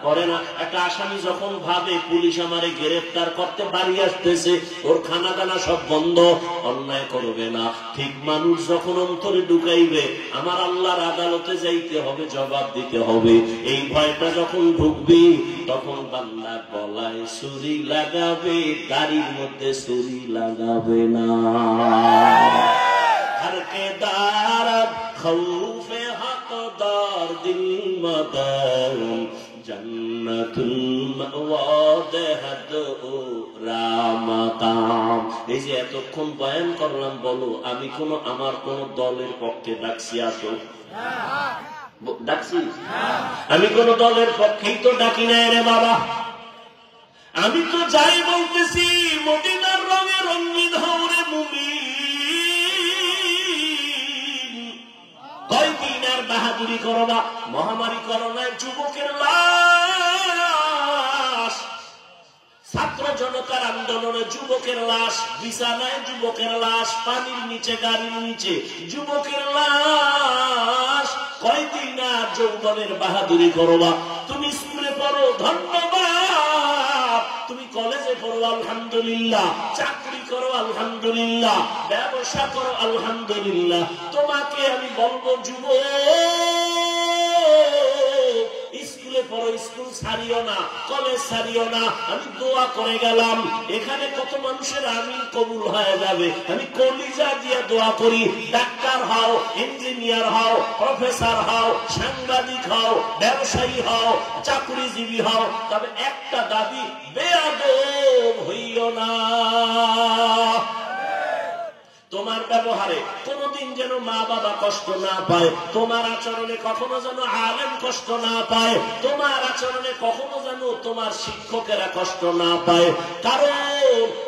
করে না। একটা আসামি যখন ভাবে পুলিশ আমারে গ্রেফতার করতে বাড়ি আসতেছে, ওর খানা দানা সব বন্ধ, অন্যায় করবে না। ঠিক মানুষ যখন অন্তরে ঢুকাইবে আমার আল্লাহর আদালতে যাইতে হবে, জবাব দিতে হবে, এই ভয়টা যখন ঢুকবে, তখন বান্দা গলায় ছুরি লাগাবে, দাড়ির মধ্যে ছুরি লাগাবে না। হরকে দারদ খৌফে হকদার দিল মদন জান্নাতুল মাওয়া দেহদুরা মাকাম। এই যে এতক্ষণ বয়ান করলাম, বলো আমি আমার কোন দলের পক্ষে ডাকছি? আসো ডাকছি? আমি কোন দলের পক্ষেই তো ডাকি নাই রে বাবা। আমি তো যাই বলতেছি, মদিনার রঙে রঙিন হও রে মুমিন। কয়দিন আর বাহাদুরি করো না, মহামারী করোনায় যুবকের লাশ, ছাত্র জনতার আন্দোলনে যুবকের লাশ, বিছানায় যুবকের লাশ, পানির নিচে গাড়ির নিচে যুবকের লাশ। কয়দিন আর যৌবনের বাহাদুরি করবা? তুমি স্কুলে পড়ো ধন্যবাদ, তুমি কলেজে পড়ো আলহামদুলিল্লাহ, চাকরি করো আলহামদুলিল্লাহ, ব্যবসা করো আলহামদুলিল্লাহ। তোমাকে আমি বলবো যুবক, স্কুলে পড়ো, স্কুল ছাড়িও না, কলেজ ছাড়িও না। আমি দোয়া করে গেলাম, এখানে কত মানুষের আমিন কবুল হয়ে যাবে। আমি কলিজা দিয়ে দোয়া করি, ডাক্তার হও, ইঞ্জিনিয়ার হও, প্রফেসর হও, সাংবাদিক হও, ব্যবসায়ী হও, চাকরিজীবী হও, তবে একটা দাবি, বেয়াদব হইও না। তোমার ব্যবহারে কোনদিন যেন মা বাবা কষ্ট না পায়, তোমার আচরণে কখনো যেন আলেম কষ্ট না পায়, তোমার আচরণে কখনো যেন তোমার শিক্ষকেরা কষ্ট না পায়। কারণ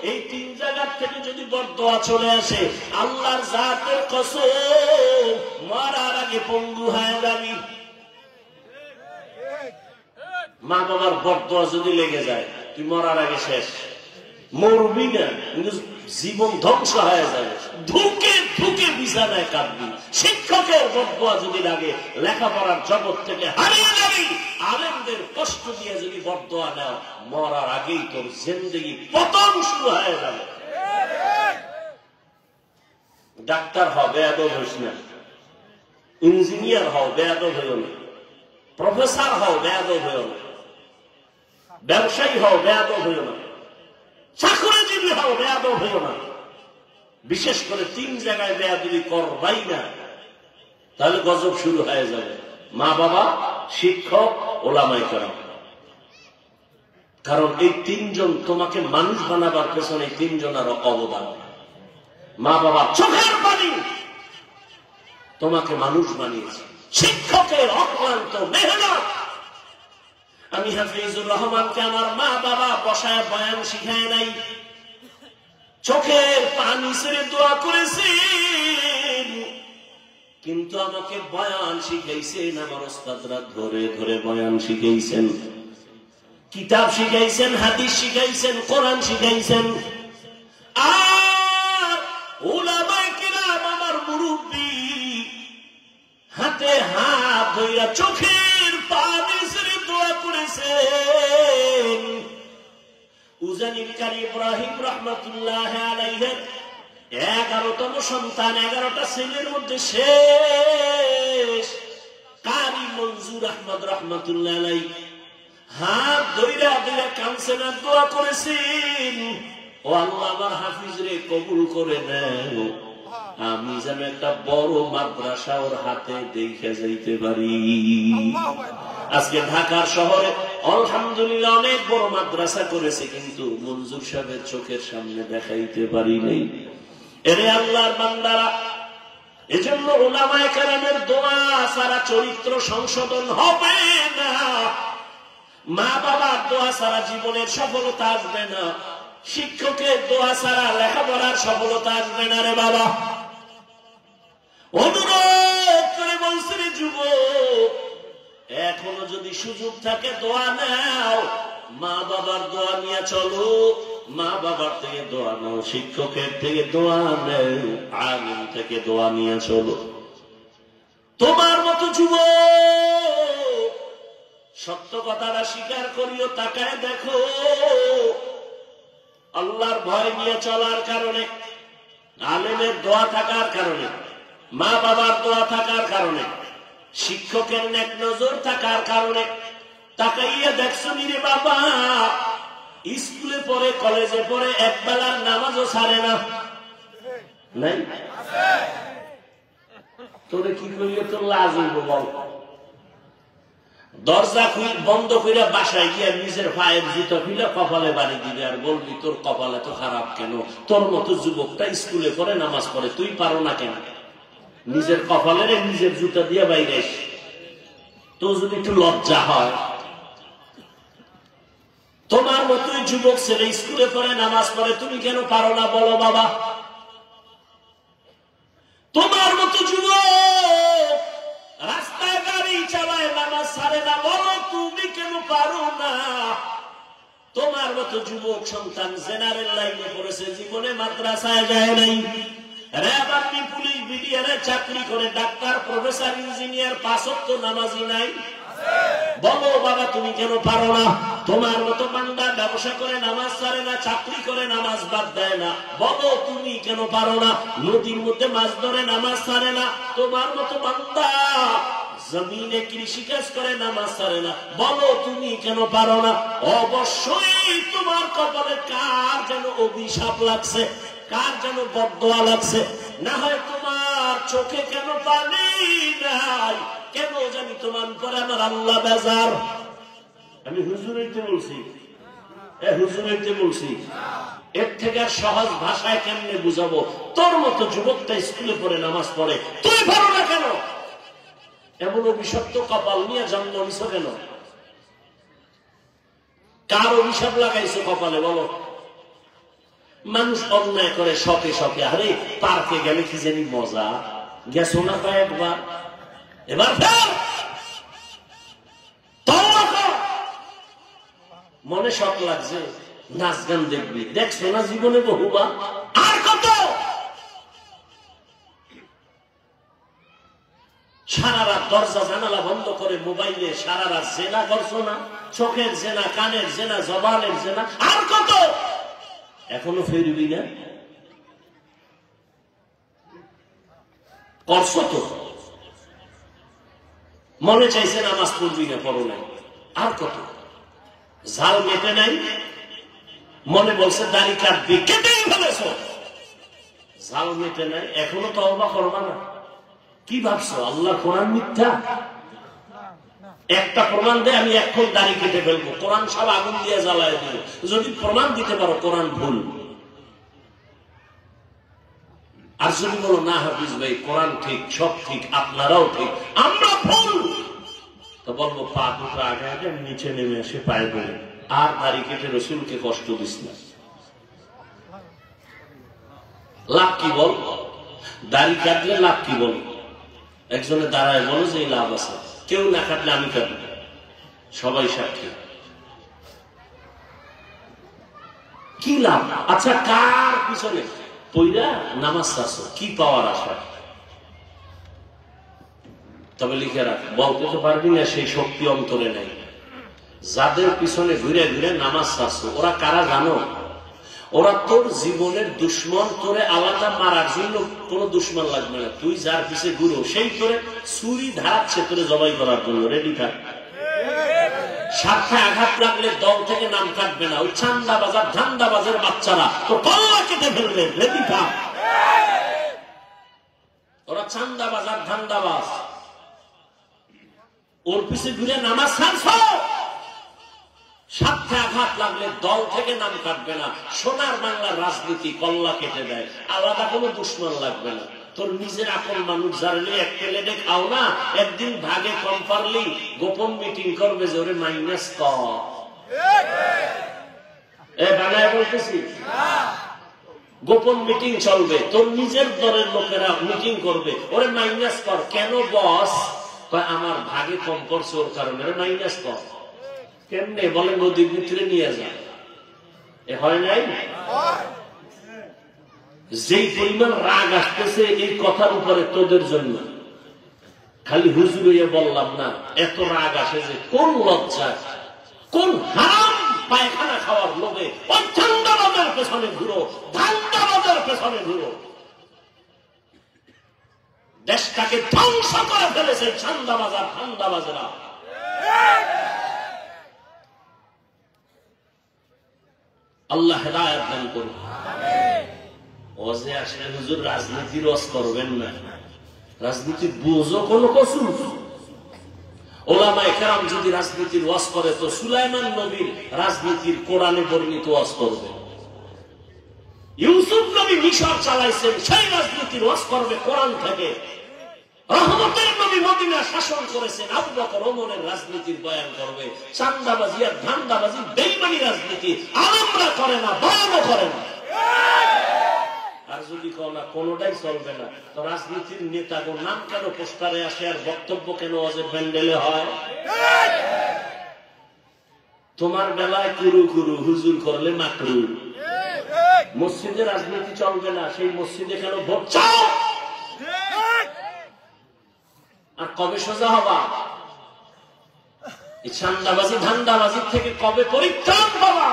এই তিন জায়গার থেকে যদি বরদোয়া চলে আসে, আল্লাহর জাতের কসম, মরার আগে পঙ্গু হয়ে যাবি। মা বাবার বরদোয়া যদি লেগে যায়, তুই মরার আগে শেষ, মরবি না কিন্তু জীবন ধ্বংস হয়ে যাবে, ধুকে ধুকে বিছানায় কাঁদবি। শিক্ষকের বরদোয়া যদি লাগে, লেখাপড়ার জগৎ থেকে হারিয়ে যাবি। আলেমদের কষ্ট দিয়ে যদি বরদোয়া নাও, মরার আগেই তোর জিন্দেগি পতন শুরু হয়ে যাবে। ডাক্তার হও, বেয়াদব হইস না। ইঞ্জিনিয়ার হও, বেয়াদব হইও না। প্রফেসর হও, বেয়াদব হইও না। ব্যবসায়ী হও, বেয়াদব হইও না। চাকরিজীবী হও, বেয়াদব হইও না। বিশেষ করে তিন জায়গায় বেয়াদবি করবাই না, তাহলে গজব শুরু হয়ে যাবে। মা বাবা, শিক্ষক, ওলামায়ে কেরাম। কারণ এই তিনজন তোমাকে মানুষ বানাবার পেছনে এই তিনজনের অবদান। মা বাবা চোখের পানি তোমাকে মানুষ বানিয়েছে, শিক্ষকের অক্লান্ত মেহনত। আমি হাফিজুর রহমানকে আমার মা বাবা বসায় বয়ান শিখায় নাই, চোখের পানি ছেড়ে দোয়া করেছেন, কিন্তু আমাকে বয়ান শিখাইছেন আমার ওস্তাদরা, ধরে ধরে বয়ান শিখাইছেন, কিতাব শিখাইছেন, হাদিস শিখাইছেন, কোরআন শিখাইছেন। আর উলামায়ে কিরাম আমার মুরব্বী হাতে হাত ধইরা চোখের পানি ছেড়ে দোয়া করেছেন। উজানির কারি ইব্রাহিম রহমাতুল্লাহ আলাইহি 11তম সন্তান, 11টা ছেলের মধ্যে শেষ কারি মনজুর আহমদ রহমাতুল্লাহ আলাইহি হাত ধইরা ধইরা কানছেন, দোয়া করেছেন, ও আল্লাহ আমার হাফিজ রে কবুল করে নাও, আমি যেন একটা বড় মাদ্রাসা ওর হাতে দেখে যাইতে পারি। আজকে ঢাকার শহরে আলহামদুলিল্লাহ অনেক বড় মাদ্রাসা করেছে, কিন্তু মনজুর সাহেবের চোখের সামনে দেখাইতে পারি নাই। এরে আল্লাহর বান্দারা, এজন্য উলামায়ে কেরামের দোয়া ছাড়া চরিত্র সংশোধন হবে না, মা বাবার দোয়া ছাড়া জীবনের সফলতা আসবে না, শিক্ষকের দোয়া ছাড়া লেখাপড়ার সফলতা আসবে না রে বাবা। অনুরোধ করে বলছি রে যুবক, এখনো যদি সুযোগ থাকে দোয়া নাও, মা বাবার দোয়া নিয়ে চলো, মা বাবার থেকে দোয়া নাও, শিক্ষকের থেকে দোয়া নাও, আলেম থেকে দোয়া নিয়ে চলো। তোমার মতো যুবক সত্য কথাটা স্বীকার করিও, তাকায় দেখো, আল্লাহর ভয় নিয়ে চলার কারণে, আলেমের দোয়া থাকার কারণে, মা বাবার দোয়া থাকার কারণে, শিক্ষকের নেক নজর থাকার কারণে তাকাইয়া দেখছো নি রে বাবা, স্কুলে পড়ে, কলেজে পড়ে, একবেলার নামাজও ছাড়ে না। নাই তোরে কি করলে তোর লাজ হইব বল? দরজা বন্ধ করে বাসায় গিয়ে নিজের পায়ের জুতো খুলে কপালে বাড়ি দিবে আর বলবি তোর কপালে তো খারাপ কেন, তোর মতো যুবকটা স্কুলে পড়ে নামাজ পড়ে, তুই পারো না কেন? নিজের কপালে নিজের জুতা দিয়ে বাইরে তো যদি একটু লজ্জা হয়। তোমার মতোই যুবক ছেলে স্কুলে পড়ে নামাজ পড়ে, তুমি কেন পারো না বলো বাবা? তোমার মতো যুবক রাস্তায় গাড়ি চালায় নামাজ ছাড়ে না, বলো তুমি কেন পারো না? তোমার মতো যুবক সন্তান জেনারেল লাইনে পড়েছে, জীবনে মাদ্রাসায় যায় নাই, র্যাব আর্মি পুলিশ বিডিআরে চাকরি করে, ডাক্তার প্রফেসর ইঞ্জিনিয়ার, 5 ওয়াক্ত নামাজি নাই, বলো বাবা তুমি কেন পারো না? তোমার মতো বান্দা ব্যবসা করে নামাজ ছাড়ে না, চাকরি করে নামাজ বাদ দেয় না, বলো তুমি কেন পারো না? নদীর মধ্যে মাছ ধরে নামাজ ছাড়ে না, তোমার মতো বান্দা জমিনে কৃষিকাজ করে নামাজ ছাড়ে না, বলো তুমি কেন পারো না? অবশ্যই তোমার কপালে কার যেন অভিশাপ লাগছে, কার যেন বদদোয়া লাগছে, না হয় তোমার চোখে কেন পানি নাই, কেন জানি তোমার উপরে আমার আল্লাহ বেজার। আমি হুজুর হইতে বলছি, হুজুর হইতে বলছি, এর থেকে সহজ ভাষায় কেমনে বুঝাবো? তোর মতো যুবকটা স্কুলে পড়ে নামাজ পড়ে, তুই পারো না কেন? এমন অভিশপ্ত কপাল নিয়ে জন্ম নিছ কেন? কার অভিশাপ লাগাইছো কপালে বলো? মানুষ অন্যায় করে শখে শখে, আরে পার্কে গেলে কি জানি মজা, গেছো না কয়েকবার, এবার মনে শখ লাগছে নাচ গান দেখবি, দেখছো না জীবনে বহুবার, আর কত? সারা রাত দরজা জানালা বন্ধ করে মোবাইলে সারা রাত জেনা করছো না, চোখের জেনা, কানের জেনা, জবানের জেনা, আর কত? এখনো ফিরবি না? করছো তো, মনে চাইছে নামাজ পড়বি না, পড়ো নাই, আর কত? ঝাল মেটে নাই, মনে বলছে দাড়ি কাটবি, কেটেই ফেলেছ, ঝাল মেটে নাই, এখনো তওবা করবা না? কি ভাবছো আল্লাহ কোরআন মিথ্যা? একটা প্রমাণ দে, আমি এখন দাড়ি কেটে ফেলবো, কোরআন সব আগুন দিয়ে জ্বালায় দিব, যদি প্রমাণ দিতে পারো কোরআন ভুল। আর যদি বলো না হাফিজ ভাই কোরআন ঠিক, সব ঠিক, আপনারাও ঠিক, আমরা ভুল, তো বলবো পা দুটো আগে আগে নিচে নেমে এসে পায়ে পড়ে, আর দাড়ি কেটে রসুলকে কষ্ট দিস না। লাভ কি বল? দাড়ি কাটলে লাভ কি বল? একজনে দাঁড়ায় বলো যে লাভ আছে, কেউ না কাটলে আমি কাটবো, সবাই সাক্ষী, কি লাভ? আচ্ছা কার পিছনে পইরা নামাজ চাচ্ছো, কি পাওয়ার আশা? তবে লিখে রাখ, বলতে তো পারবি না, সেই শক্তি অন্তরে নেই। যাদের পিছনে ঘুরে ঘুরে নামাজ চাচ্ছো, ওরা কারা জানো? ওরা তোর জীবনের দুশ্মন, তোরে আলাদা মারার জন্য কোন দুশ্মন লাগবে না, তুই যার পিছে ঘুরো সেই তোরে ছুরি ধারাচ্ছে তোরে জবাই করার জন্য, রেডি থাক। স্বার্থে আঘাত লাগলে দল থেকে নাম কাটবে না, ওই চান্দা বাজার ধান্দা বাজার বাচ্চারা তো কল্লা কেটে ফেলবে, রেডি থাক। ওরা চান্দা বাজার ধান্দাবাজ, ওর পিছে ঘুরে নামাজ ছাড়ছো, স্বার্থে আঘাত লাগলে দল থেকে নাম কাটবে না। সোনার বাংলার রাজনীতি কল্লা কেটে দেয়, আলাদা কোনো দুশ্মন লাগবে না। তোর নিজের আপন মানুষ জানলে এক প্লেটে খাও না, একদিন ভাগে কম পারলি গোপন মিটিং করবে যে ওরে মাইনাস কর, বানায় বলতেছি, গোপন মিটিং চলবে, তোর নিজের দলের লোকেরা মিটিং করবে, ওরে মাইনাস কর। কেন বস? আমার ভাগে কম করছে ওর কারণে, ওরে মাইনাস কর। কেমনে বলে? নদীর ভিতরে নিয়ে যায়, এ হয় নাই? যেই পরিমাণ রাগ আসতেছে এই কথার উপরে তোদের জন্য, খালি হুজুর হইয়া বললাম না, এত রাগ আসে যে কোন লজ্জা, কোন হারাম পায়খানা খাওয়ার লোভে ওই ধান্দাবাজের পেছনে ঘুরো, ধান্দাবাজের পেছনে ঘুরো। দেশটাকে ধ্বংস করে ফেলেছে ধান্দাবাজার ধান্দাবাজেরা। আল্লাহ হেদায়েত দান করুন। ওজে আসলে হুজুর রাজনীতির রস করবেন না, রাজনীতি বুঝো কোন কসুর, ওলামায়ে কেরাম যদি রাজনীতির ওয়াজ করে তো সুলাইমান নবীর রাজনীতির কোরআনে বর্ণিত ওয়াজ করবে। ইউসুফ নবী মিশর চালাইছেন, সেই রাজনীতির ওয়াজ করবে কোরআন থেকে। রহমতের নবী মদিনা শাসন করেছেন, আবু বকর ওমরের রাজনীতির বয়ান করবে। চান্দাবাজি আর ধান্দাবাজি বেঈমানি রাজনীতি আলেমরা করে না, বয়ানও করে না। আর যদি না কোনটাই চলবে না, তো রাজনীতির নেতাগো নাম কেন পোস্টারে আসে আর বক্তব্য কেন ওয়াজের প্যান্ডেলে হয়? তোমার বেলায় কুরু কুরু, হুজুর করলে মাকরু। মসজিদে রাজনীতি চলবে না, সেই মসজিদে কেন ভোট চাও? আর কবে সোজা হবা? এই চান্দাবাজি ধান্দাবাজির থেকে কবে পরিত্রাণ পাবা?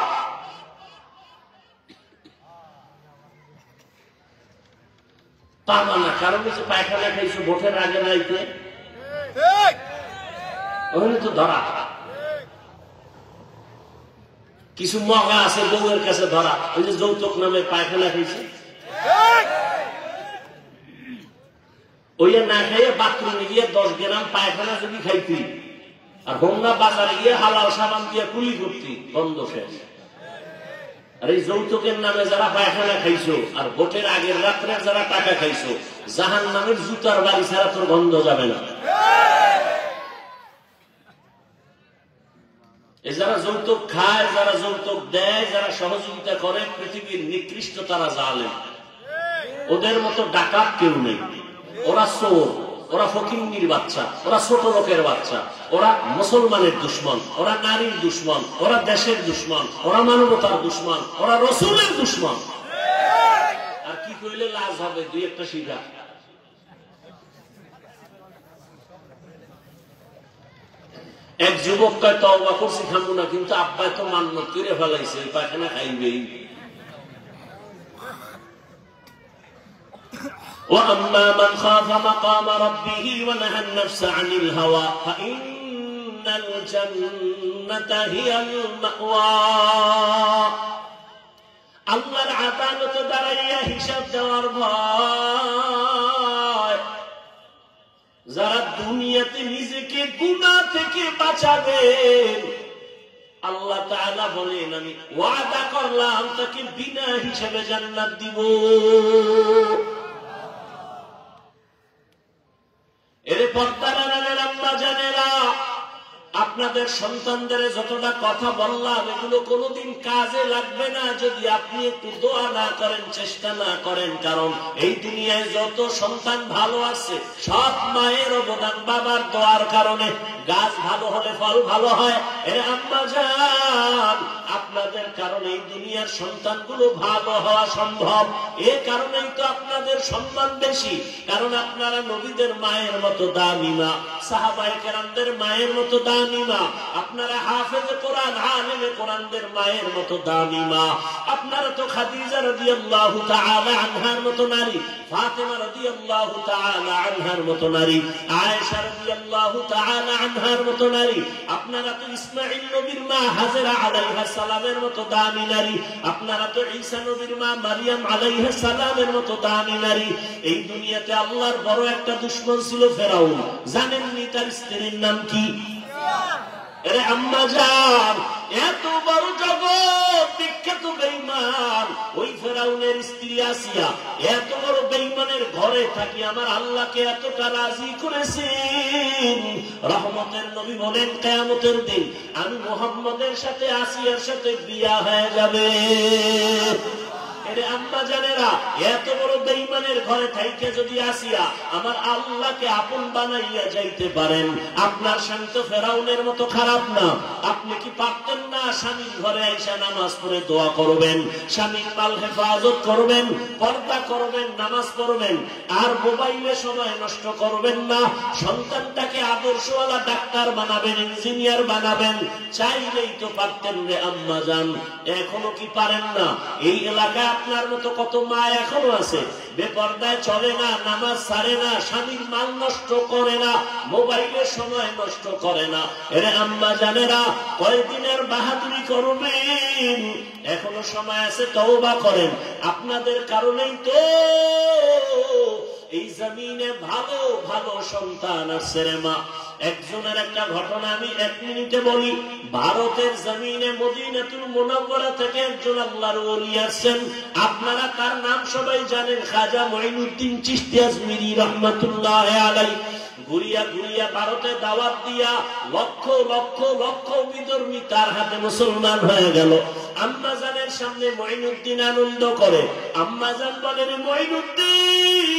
পাবা না, কারণ হচ্ছে পায়খানা খাইছো ভোটের আগে নাইতে, ওখানে তো ধরা। কিছু মগা আছে বউয়ের কাছে ধরা, ওই যে যৌতুক নামে পায়খানা খাইছে, ওই না খাইয়ে বাথরুমে গিয়ে 10 গ্রাম পায়খানা যদি খাইতি আর হোমনা বাজারে গিয়ে হালাল সাবান দিয়ে কুলি করতি, বন্ধ শেষ। আর এই যৌতুকের নামে যারা পায়খানা খাইছো আর ভোটের আগের রাত্রে যারা টাকা খাইছো, জাহান্নামের জুতার বাড়ি ছাড়া তোর গন্ধ যাবে না। যারা যৌতুক খায়, যারা যৌতুক দেয়, যারা সহযোগিতা করে, পৃথিবীর নিকৃষ্ট তারা জালেম। ওদের মতো ডাকাত কেউ নেই। ওরা চোর, ওরা ফকিন্নির বাচ্চা, ওরা ছোট লোকের বাচ্চা, ওরা মুসলমানের দুশ্মন, ওরা নারীর দুশ্মন, ওরা দেশের দুশ্মন, ওরা মানবতার দুশ্মন, ওরা রসুলের দুশ্মন। আর কি কইলে লাজ হবে? দুই একটা শিখা। এক যুবক কয় তওবা করছি খামু না, কিন্তু আব্বাই তো মান্নত করে ফেলাইছে পায়খানা খাইবেই। وأما من خاف مقام ربه ونهى النفس عن الهوى فإن الجنة هي المأوى। আল্লাহর আদালতে দাঁড়াইয়া হিসাব দেওয়ার ভয়, যারা দুনিয়াতে নিজেকে গুনাহ থেকে বাঁচাবেন, আল্লাহ তাআলা বলেন আমি ওয়াদা করলাম তাকে বিনা হিসাবে জান্নাত দিব। এরে পর্দার আম্মা জানেরা, আপনাদের সন্তানদের যতটা কথা বললাম এগুলো কোনোদিন কাজে লাগবে না যদি আপনি একটু দোয়া না করেন, চেষ্টা না করেন। কারণ এই দুনিয়ায় যত সন্তান ভালো আছে সব মায়ের অবদান, বাবার দোয়ার কারণে। গাছ ভালো হলে ফল ভালো হয়। এর আম্মা জান, আপনাদের কারণে এই দুনিয়ার সন্তানগুলো ভালো হওয়া সম্ভব। এ কারণেই তো আপনাদের সম্মান বেশি, কারণ আপনারা নবীদের মায়ের মতো দামি মা, সাহাবায়ে কেরামদের মায়ের মতো দামি মা, আপনারা হাফেজে কোরআন, আলেমে কোরআনদের মায়ের মতো দামি মা। আপনারা তো খাদিজা রাদিয়াল্লাহু তাআলা আনহার মতো নারী, ফাতেমা রাদিয়াল্লাহু তাআলা আনহার মতো নারী, আয়েশা রাদিয়াল্লাহু তাআলা আনহার মতো নারী। আপনারা তো ইসমাঈল নবীর মা হাজেরা আলাইহিস সালামের মতো দামি নারী। আপনারা তো ঈসা নবীর মা মারিয়াম আলাইহিস সালামের মতো দামি নারী। এই দুনিয়াতে আল্লাহর বড় একটা দুশমন ছিল ফেরাউন। জানেননি তার স্ত্রীর নাম কি? আরে আম্মা জান, এত বড় জগৎ বিখ্যাত বেঈমান ওই ফেরাউনের স্ত্রী আসিয়া এত বড় বেঈমানের ঘরে থাকি আমার আল্লাহকে এতটা রাজি করেছেন। রহমতের নবী বলেন কিয়ামতের দিন আমি মুহাম্মদের সাথে আসিয়ার সাথে বিয়া হয়ে যাবে। এরে আম্মা জানেরা, এত বড় বেঈমানের ঘরে থাইকে যদি আসিয়া আমার আল্লাহকে আপন বানাইয়া যাইতে পারেন, আপনার স্বামী তো ফেরাউনের মতো খারাপ না। আপনি কি পারতেন না স্বামীর ঘরে আইসা নামাজ পড়ে দোয়া করবেন, স্বামীর মাল হেফাজত করবেন, পর্দা করবেন, নামাজ পড়বেন, আর মোবাইলে সময় নষ্ট করবেন না, সন্তানটাকে আদর্শওয়ালা ডাক্তার বানাবেন, ইঞ্জিনিয়ার বানাবেন? চাইলেই তো পারতেন রে আম্মা জান, এখনো কি পারেন না? এই এলাকায় আপনার মতো কত মা এখনো আছে বেপর্দায় চলে না, নামাজ ছাড়ে না, স্বামীর মাল নষ্ট করে না, মোবাইলে সময় নষ্ট করে না। এরে আম্মা জানেরা, কয়েকদিনের বাহাদুরি করবেন, এখনো সময় আছে, তওবা করেন। আপনাদের কারণেই তো এই জমিনে ভালো ভালো সন্তান আছে রে মা। একজনের একটা ঘটনা আমি 1 মিনিটে বলি। ভারতের জমিনে মদিনাতুল মুনাওয়ারা থেকে একজন আল্লাহর ওলি আসেন, আপনারা তার নাম সবাই জানেন, খাজা মঈনুদ্দিন চিশতি আজমিরি রহমাতুল্লাহ আলাইহি। ঘুরিয়া ঘুরিয়া ভারতে দাওয়াত দিয়া লক্ষ লক্ষ লক্ষ বিধর্মী তার হাতে মুসলমান হয়ে গেল। আম্মাজানের সামনে মঈনুদ্দিন আনন্দ করে। আম্মাজান বলেন, মঈনুদ্দিন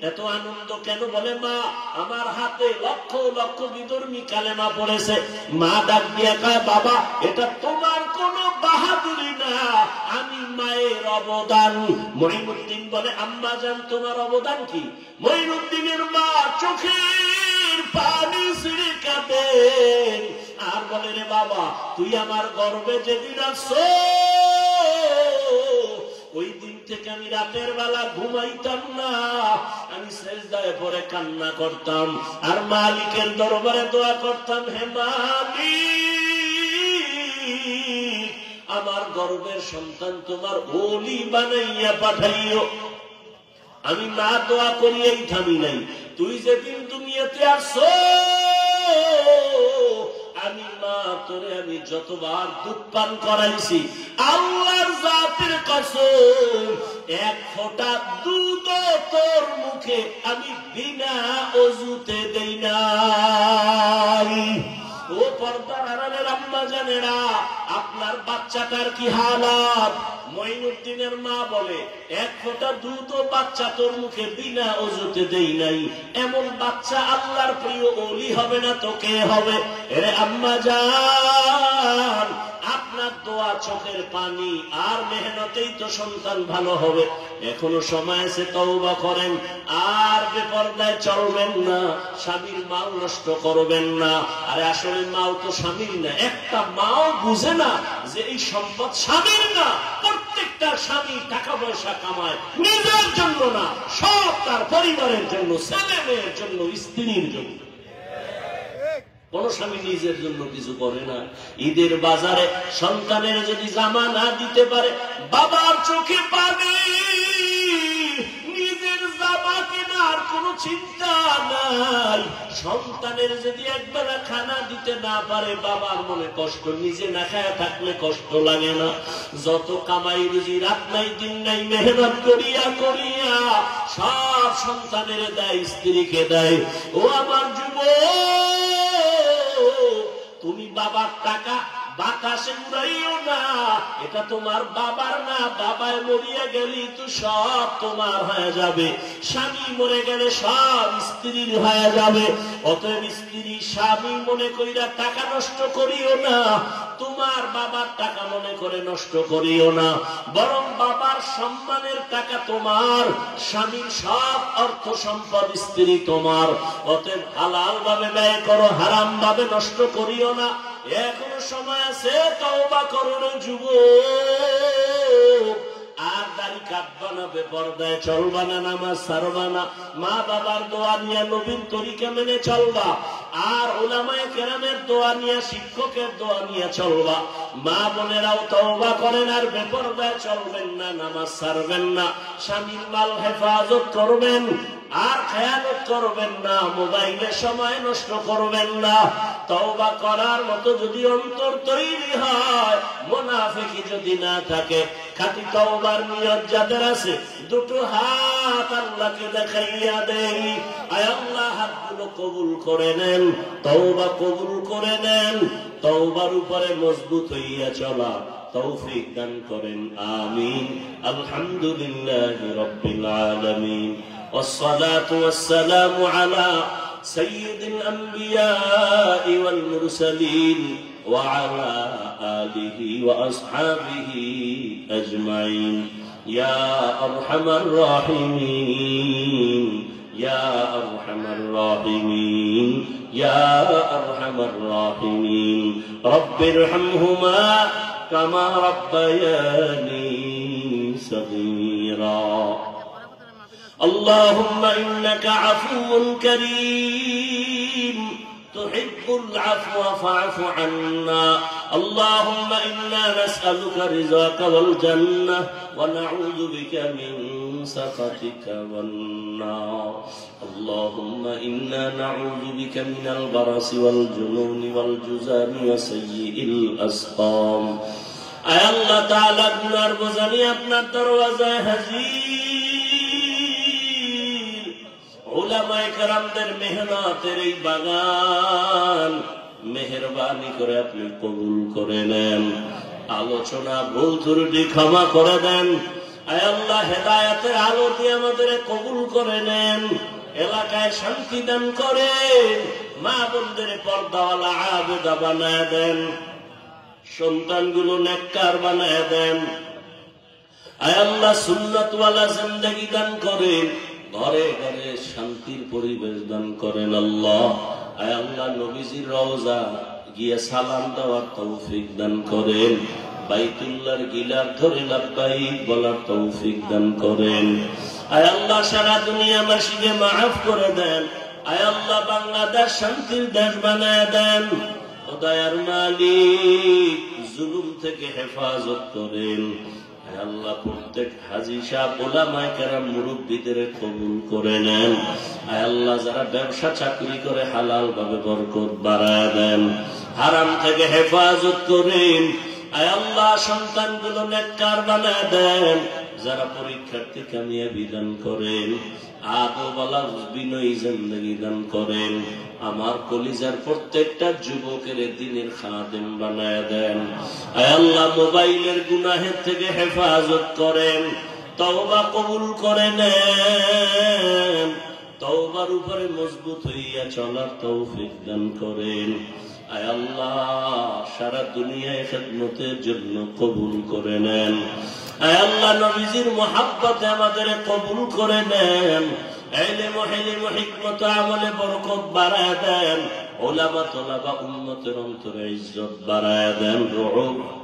এত আনন্দ কেন? বলে, মা আমার হাতে লক্ষ লক্ষ বিধর্মী কালেমা পড়েছে। মা ডাক দিয়া কয়, বাবা এটা তোমার কোনো বাহাদুরি না, আমি মায়ের অবদান। মঈনুদ্দিন বলে, আম্মাজান তোমার অবদান কি? মঈনুদ্দিনের মা চোখের পানি ছিঁড়ে কাঁদেন আর বলে, রে বাবা তুই আমার গর্বে যেদিন আসছো ওই দিন থেকে আমি রাতের বেলা ঘুমাইতাম না, আমি সেজদায় পড়ে কান্না করতাম আর মালিকের দরবারে দোয়া করতাম, হে মালিক আমার গর্বের সন্তান তোমার ওলি বানাইয়া পাঠাইও। আমি মা দোয়া করিয়াই থামি নাই, তুই যেদিন দুনিয়াতে আসছো আমি মা তোরে আমি যতবার দুধ পান করাইছি আল্লাহর জাতের কসম 1 ফোঁটা দুধ তোর মুখে আমি বিনা ওযুতে দেই নাই। ও পর্দার আড়ালের আম্মা জানেরা, আপনার বাচ্চাটার কি হালাত? মঈনুদ্দিনের মা বলে, 1 ফোঁটা দুধ ও বাচ্চা তোর মুখে বিনা ওযুতে দেই নাই। এমন বাচ্চা আল্লাহর প্রিয় ওলি হবে না তো কে হবে? এরে আম্মা জান, আপনার দোয়া, চোখের পানি আর মেহনতেই তো সন্তান ভালো হবে। এখনো সময় আছে, তওবা করেন আর বেপরদায় চলবেন না, স্বামীর মাল নষ্ট করবেন না। আরে আসলে মাও তো স্বামীর না, একটা মাও বুঝে না যে এই সম্পদ স্বামীর না। প্রত্যেকটা স্বামী টাকা পয়সা কামায় নিজের জন্য না, সব তার পরিবারের জন্য, ছেলে মেয়ের জন্য, স্ত্রীর জন্য। কোন স্বামী নিজের জন্য কিছু করে না। ঈদের বাজারে সন্তানের যদি জামা না দিতে পারে, বাবার চোখে পানি, নিজের জামা কেনার কোনো চিন্তা নাই। সন্তানের যদি একবেলা খানা দিতে না পারে, বাবার মনে কষ্ট, নিজে না খায়া থাকলে কষ্ট লাগে না? যত কামাই রুজি রাত নাই দিন নাই মেহনত করিয়া করিয়া সব সন্তানের দেয়, স্ত্রীকে দেয়। ও আমার যুবক, তুমি বাবার টাকা বাতাসে উড়াইও না, এটা তোমার বাবার না। বাবায় মরিয়া গেলি তো সব তোমার হয়ে যাবে, স্বামী মরে গেলে সব স্ত্রীর হয়ে যাবে। অতএব স্ত্রী স্বামী মনে করিয়া টাকা নষ্ট করিও না, তোমার বাবার টাকা মনে করে নষ্ট করিও না, বরং বাবার সম্মানের টাকা তোমার, স্বামীর সব অর্থ সম্পদ স্ত্রী তোমার। অতএব হালাল ভাবে ব্যয় করো, হারাম ভাবে নষ্ট করিও না। এখনো সময় আছে, তওবা করো রে যুবক। আর দাড়ি কাটবা না, বেপরদায় চলবা না, নামাজ ছাড়বা না, মা বাবার দোয়া নিয়ে নবীন তরিকা মেনে চলবা, আর উলামায়ে কেরামের দোয়া নিয়ে, শিক্ষকের দোয়া নিয়ে চলবা। মা বোনেরাও তওবা করেন আর বেপরদায় চলবেন না, নামাজ ছাড়বেন না, স্বামীর মাল হেফাজত করবেন আর খেয়ানত করবেন না, মোবাইলে সময় নষ্ট করবেন না। তওবা করার মতো যদি অন্তর তৈরি হয়, মুনাফিকি যদি না থাকে, খাঁটি তওবার নিয়ত যাদের আছে, দুটো হাত আল্লাহকে দেখাইয়া দেই, আয় আল্লাহ হাতগুলো কবুল করে নেন, তওবা কবুল করে নেন। তওবার উপরে মজবুত হইয়া চলা তৌফিক দান করেন, আমিন। আলহামদুলিল্লাহি রাব্বিল আলামিন। والصلاة والسلام على سيد الأنبياء والمرسلين وعلى آله وأصحابه أجمعين. يا أرحم الراحمين، يا أرحم الراحمين، يا أرحم الراحمين. رب ارحمهما كما ربياني صغيرا. اللهم إنك عفو كريم تحب العفو فاعف عنا اللهم إنا نسألك رضاك والجنة ونعوذ بك من سخطك والنار اللهم إنا نعوذ بك من البرص والجنون والجذام وسيء الأسقام اے اللہ تعالی گناہگار بزنی اپنا دروازہ حضیر علماء کرام در মেহনতের এই বাগান মেহেরবানি করে আপনি কবুল করে নেন আলোচনা ভুল ত্রুটি ক্ষমা করে দেন আয় আল্লাহ হেদায়েতের আলো দিয়ে আমাদের কবুল করে নেন এলাকায় শান্তি দান করেন মা বোনদের পর্দাওয়ালা আবেদা বানায় দেন সন্তানগুলো নেককার বানায় দেন আয় আল্লাহ সুন্নাতওয়ালা জিন্দেগি দান করেন ঘরে ঘরে শান্তির পরিবেশ দান করেন আল্লাহ আয় আল্লাহ নবীজির রওজা গিয়ে সালাম দেওয়ার তৌফিক দান করেন বাইতুল্লাহর গিলাফ ধরে লাব্বাইক বলার তৌফিক দান করেন আয় আল্লাহ সারা দুনিয়াবাসীকে মাফ করে দেন আয় আল্লাহ বাংলাদেশ শান্তির দেশ বানায় দেন ও দয়ার মালিক জুলুম থেকে হেফাজত করেন আয় আল্লাহ প্রত্যেক হাজী সাহেব উলামায়ে কেরাম মুরব্বিদের কবুল করে নেন আয় আল্লাহ যারা ব্যবসা চাকরি করে হালাল ভাবে বরকত বাড়ায় দেন হারাম থেকে হেফাজত করেন আয় আল্লাহ সন্তানগুলো নেককার বানায় দেন যারা পরীক্ষার্থী কামিয়াবি দান করেন আদবওয়ালা বিনয়ী জিন্দেগি দান করেন আমার কলিজার প্রত্যেকটা যুবকের দ্বীনের খাদেম বানায় দেন আয় আল্লাহ মোবাইলের গুনাহের থেকে হেফাজত করেন তওবা কবুল করে নেন তওবার উপরে মজবুত হইয়া চলার তৌফিক দান করেন আয় আল্লাহ সারা দুনিয়ায় খিদমতের জন্য কবুল করে নেন আয় আল্লাহ নবীজির মুহাব্বতে আমাদের কবুল করে নেন ইলম হিলম হিকমত আমলে বরকত বাড়ায় দেন উলামা তলাবা উম্মতের অন্তরে ইজ্জত বাড়ায় দেন রুহ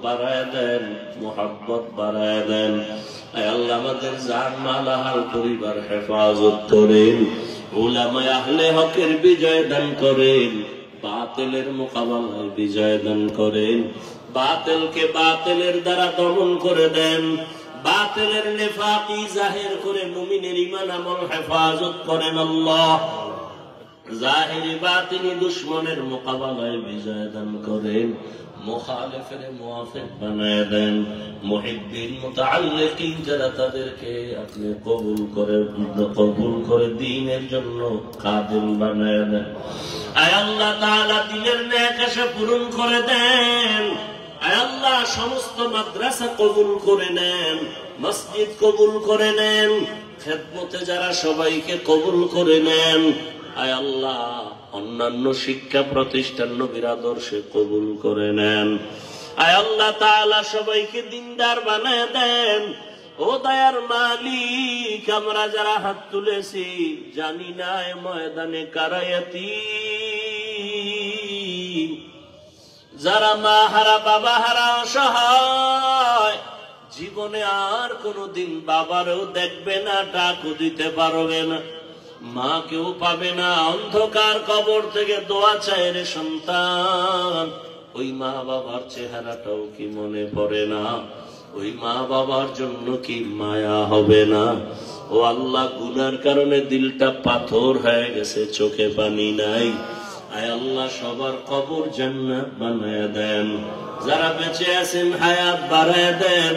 বাড়ায় দেন মুহাব্বত বাড়ায় দেন আয় আল্লাহ আমাদের জান মাল আহল পরিবার হেফাজত করেন উলামা আহলে হকের বিজয় দান করেন বাতিলের মোকাবেলায় বিজয় দান করেন বাতিলকে বাতিলের দ্বারা দমন করে দেন বাতিলের নিফাকি জাহির করে মুমিনের ঈমান আমল হেফাজত করেন আল্লাহ জাহিরি বাতিনি দুশমনের মোকাবেলায় বিজয় দান করেন মুখালিফের মুওয়াফিক বানায় দেন মুহিব্বিন মুতাআল্লিকিন যারা তাদেরকে আপনি কবুল করে দ্বীনের জন্য কাদিম বানায় দেন আয় আল্লাহ তাআলা দ্বীনের নেক আশা পূরণ করে দেন আয় আল্লাহ সমস্ত মাদ্রাসা কবুল করে নেন মসজিদ কবুল করে নেন খেদমতে যারা সবাইকে কবুল করে নেন আয় আল্লাহ অন্যান্য শিক্ষা প্রতিষ্ঠান নবীর আদর্শে কবুল করে নেন আয় আল্লাহ তাআলা সবাইকে দিনদার বানায় দেন ও দয়ার মালিক আমরা যারা হাত তুলেছি জানি না এ ময়দানে কারায়াতি যারা মা হারা বাবা হারা অসহায় জীবনে আর কোনদিন বাবারও দেখবে না ডাকও দিতে পারবে না মা কেউ পাবে না অন্ধকার কবর থেকে দোয়া চায় রে সন্তান ওই মা বাবার চেহারাটাও কি মনে পড়ে না ওই মা বাবার জন্য কি মায়া হবে না ও আল্লাহ গুনার কারণে দিলটা পাথর হয়ে গেছে চোখে পানি নাই আয় আল্লাহ সবার কবর জান্নাত বানায় দেন যারা বেঁচে আছেন হায়াত বাড়ায় দেন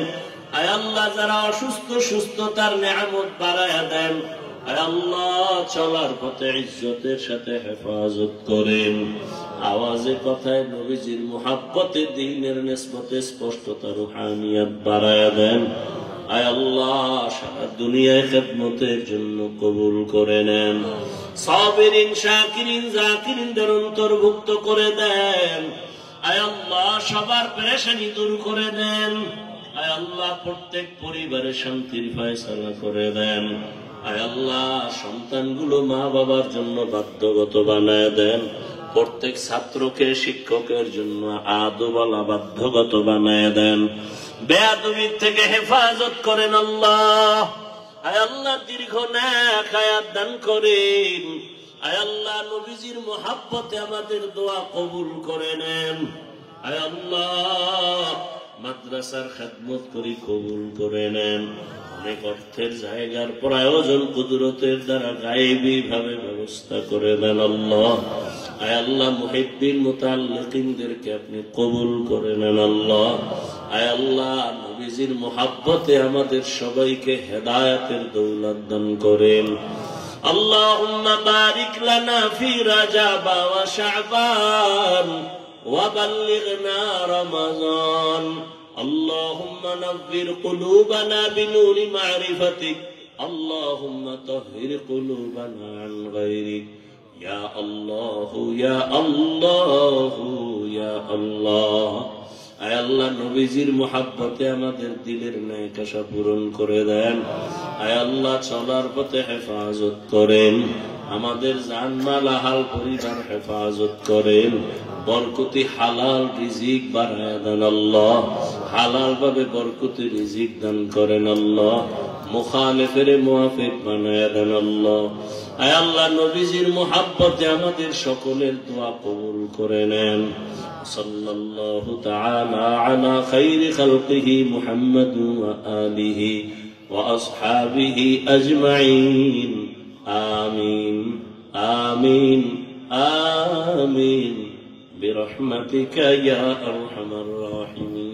আয় আল্লাহ যারা অসুস্থ সুস্থতার নিয়ামত বাড়ায় দেন আয় আল্লাহ চলার পথে ইজ্জতের সাথে হেফাজত করেন আওয়াজে কথায় নবীজির মুহাব্বতে দ্বীনের নিসবতে স্পষ্টতা রুহানিয়াত বাড়ায় দেন আয় আল্লাহ সারা দুনিয়ায় খেদমতের জন্য কবুল করে নেন সাবিরিন শাকিরিন জাকিরিনদের অন্তর্ভুক্ত করে দেন আয় আল্লাহ সবার পেরেশানি দূর করে দেন আয় আল্লাহ প্রত্যেক পরিবারে শান্তির ফয়সালা করে দেন আয় আল্লাহ সন্তানগুলো মা বাবার জন্য বাধ্যগত বানায় দেন প্রত্যেক ছাত্রকে শিক্ষকের জন্য আদবওয়ালা বাধ্যগত বানায় দেন বেয়াদবির থেকে হেফাজত করেন আল্লাহ আয় আল্লাহ দীর্ঘ নেক হায়াত দান করেন আয় আল্লাহ নবীজির মুহাব্বতে আমাদের দোয়া কবুল করে নেন। আয় আল্লাহ মাদ্রাসার খেদমত করি কবুল করে নেন। অনেক অর্থের জায়গার প্রয়োজন কুদরতের দ্বারা গায়েবী ভাবে ব্যবস্থা করে দেন আল্লাহ। আয় আল্লাহ মুহিব্বিন মুতাআল্লিকিনদেরকে আপনি কবুল করে নেন আল্লাহ। আয় আল্লাহ নবীজির মুহাব্বতে আমাদের সবাইকে হেদায়েতের দৌলত দান করেন। اللهم بارك لنا في رجب وشعبان وبلغنا رمضان. اللهم نور قلوبنا بنور معرفتك. اللهم طهر قلوبنا عن غيرك. يا الله يا الله يا الله. আয় আল্লাহ নবীজির মুহাব্বতে আমাদের দিলের নেকাশা পূরণ করে দেন। আয় আল্লাহ চলার পথে হেফাজত করেন। আমাদের জানমাল আহাল পরিবার হেফাজত করেন। বরকতি হালাল রিজিক বাড়ায় দেন আল্লাহ। হালাল ভাবে বরকতি রিজিক দান করেন আল্লাহ। মুখালিফের মুওয়াফিক বানায় দেন আল্লাহ। আয় আল্লাহ নবীজির মুহাব্বতে আমাদের সকলের দোয়া কবুল করে নেন। সাল্লাল্লাহু তাআলা আলা খাইরি খালকিহি মুহাম্মাদ ওয়া আলিহি ওয়া আসহাবিহি আজমাইন। আমিন আমিন আমিন বিরহমাতিকা ইয়া আরহামার রাহিমিন।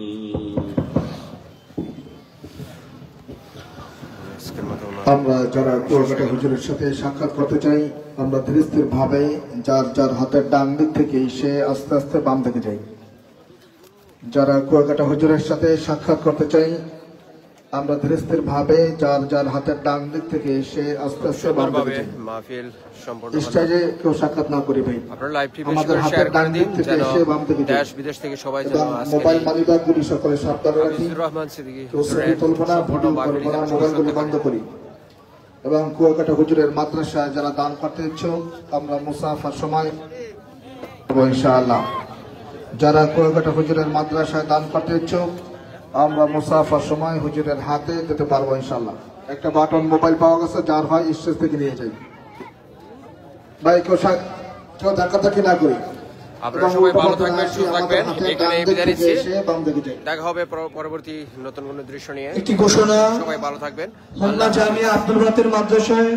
আমরা যারা কুয়াকাটা হুজুরের সাথে সাক্ষাৎ করতে চাই, আমরা ধীরে স্থির ভাবে যার যার হাতের ডান দিক থেকে সে আস্তে আস্তে বাম দিকে যাই। যারা কুয়াকাটা হুজুরের সাথে সাক্ষাৎ করতে চাই, আমরা ধীরে স্থির ভাবে যার যার হাতের ডান দিক থেকে সে আস্তে আস্তে বাম দিকে যাই। মাহফিল সম্পূর্ণ স্টেজে কেউ সাক্ষাৎ না করি ভাই। আপনারা লাইভটি বেশি আমাদের করে হাতের শেয়ার ডান করে দিক দিন থেকে যেন সে বাম দিকে যায়। দেশ বিদেশ থেকে সবাই যেন এবং আজকে মোবাইল মানিব্যাগগুলি সকলে সাবধানে রাখি। হাফিজুর রহমান সিদ্দিকী কেউ ছবি তুলবো না, ভিডিও করবো না, মোবাইলগুলি বন্ধ করি। এবং কুয়াকাটা হুজুরের মাদ্রাসায় যারা দান করতে ইচ্ছুক, আমরা মুসাফার সময় ইনশাআল্লাহ। যারা কুয়াকাটা হুজুরের মাদ্রাসায় দান করতে ইচ্ছুক, আমরা মুসাফার সময় হুজুরের হাতে দিতে পারবো ইনশাআল্লাহ। একটা বাটন মোবাইল পাওয়া গেছে, যার হয় স্টেজ থেকে নিয়ে যাই ভাই। কেউ ধাক্কাধাক্কি না করি। আপনারা সবাই ভালো থাকবেন, সুস্থ থাকবেন। এখানে বিদায় নিচ্ছি। দেখা হবে পরবর্তী নতুন কোনো দৃশ্য নিয়ে। একটি ঘোষণা, সবাই ভালো থাকবেন। হোমনা জামিয়া আব্দুল বাতের মাদ্রাসায়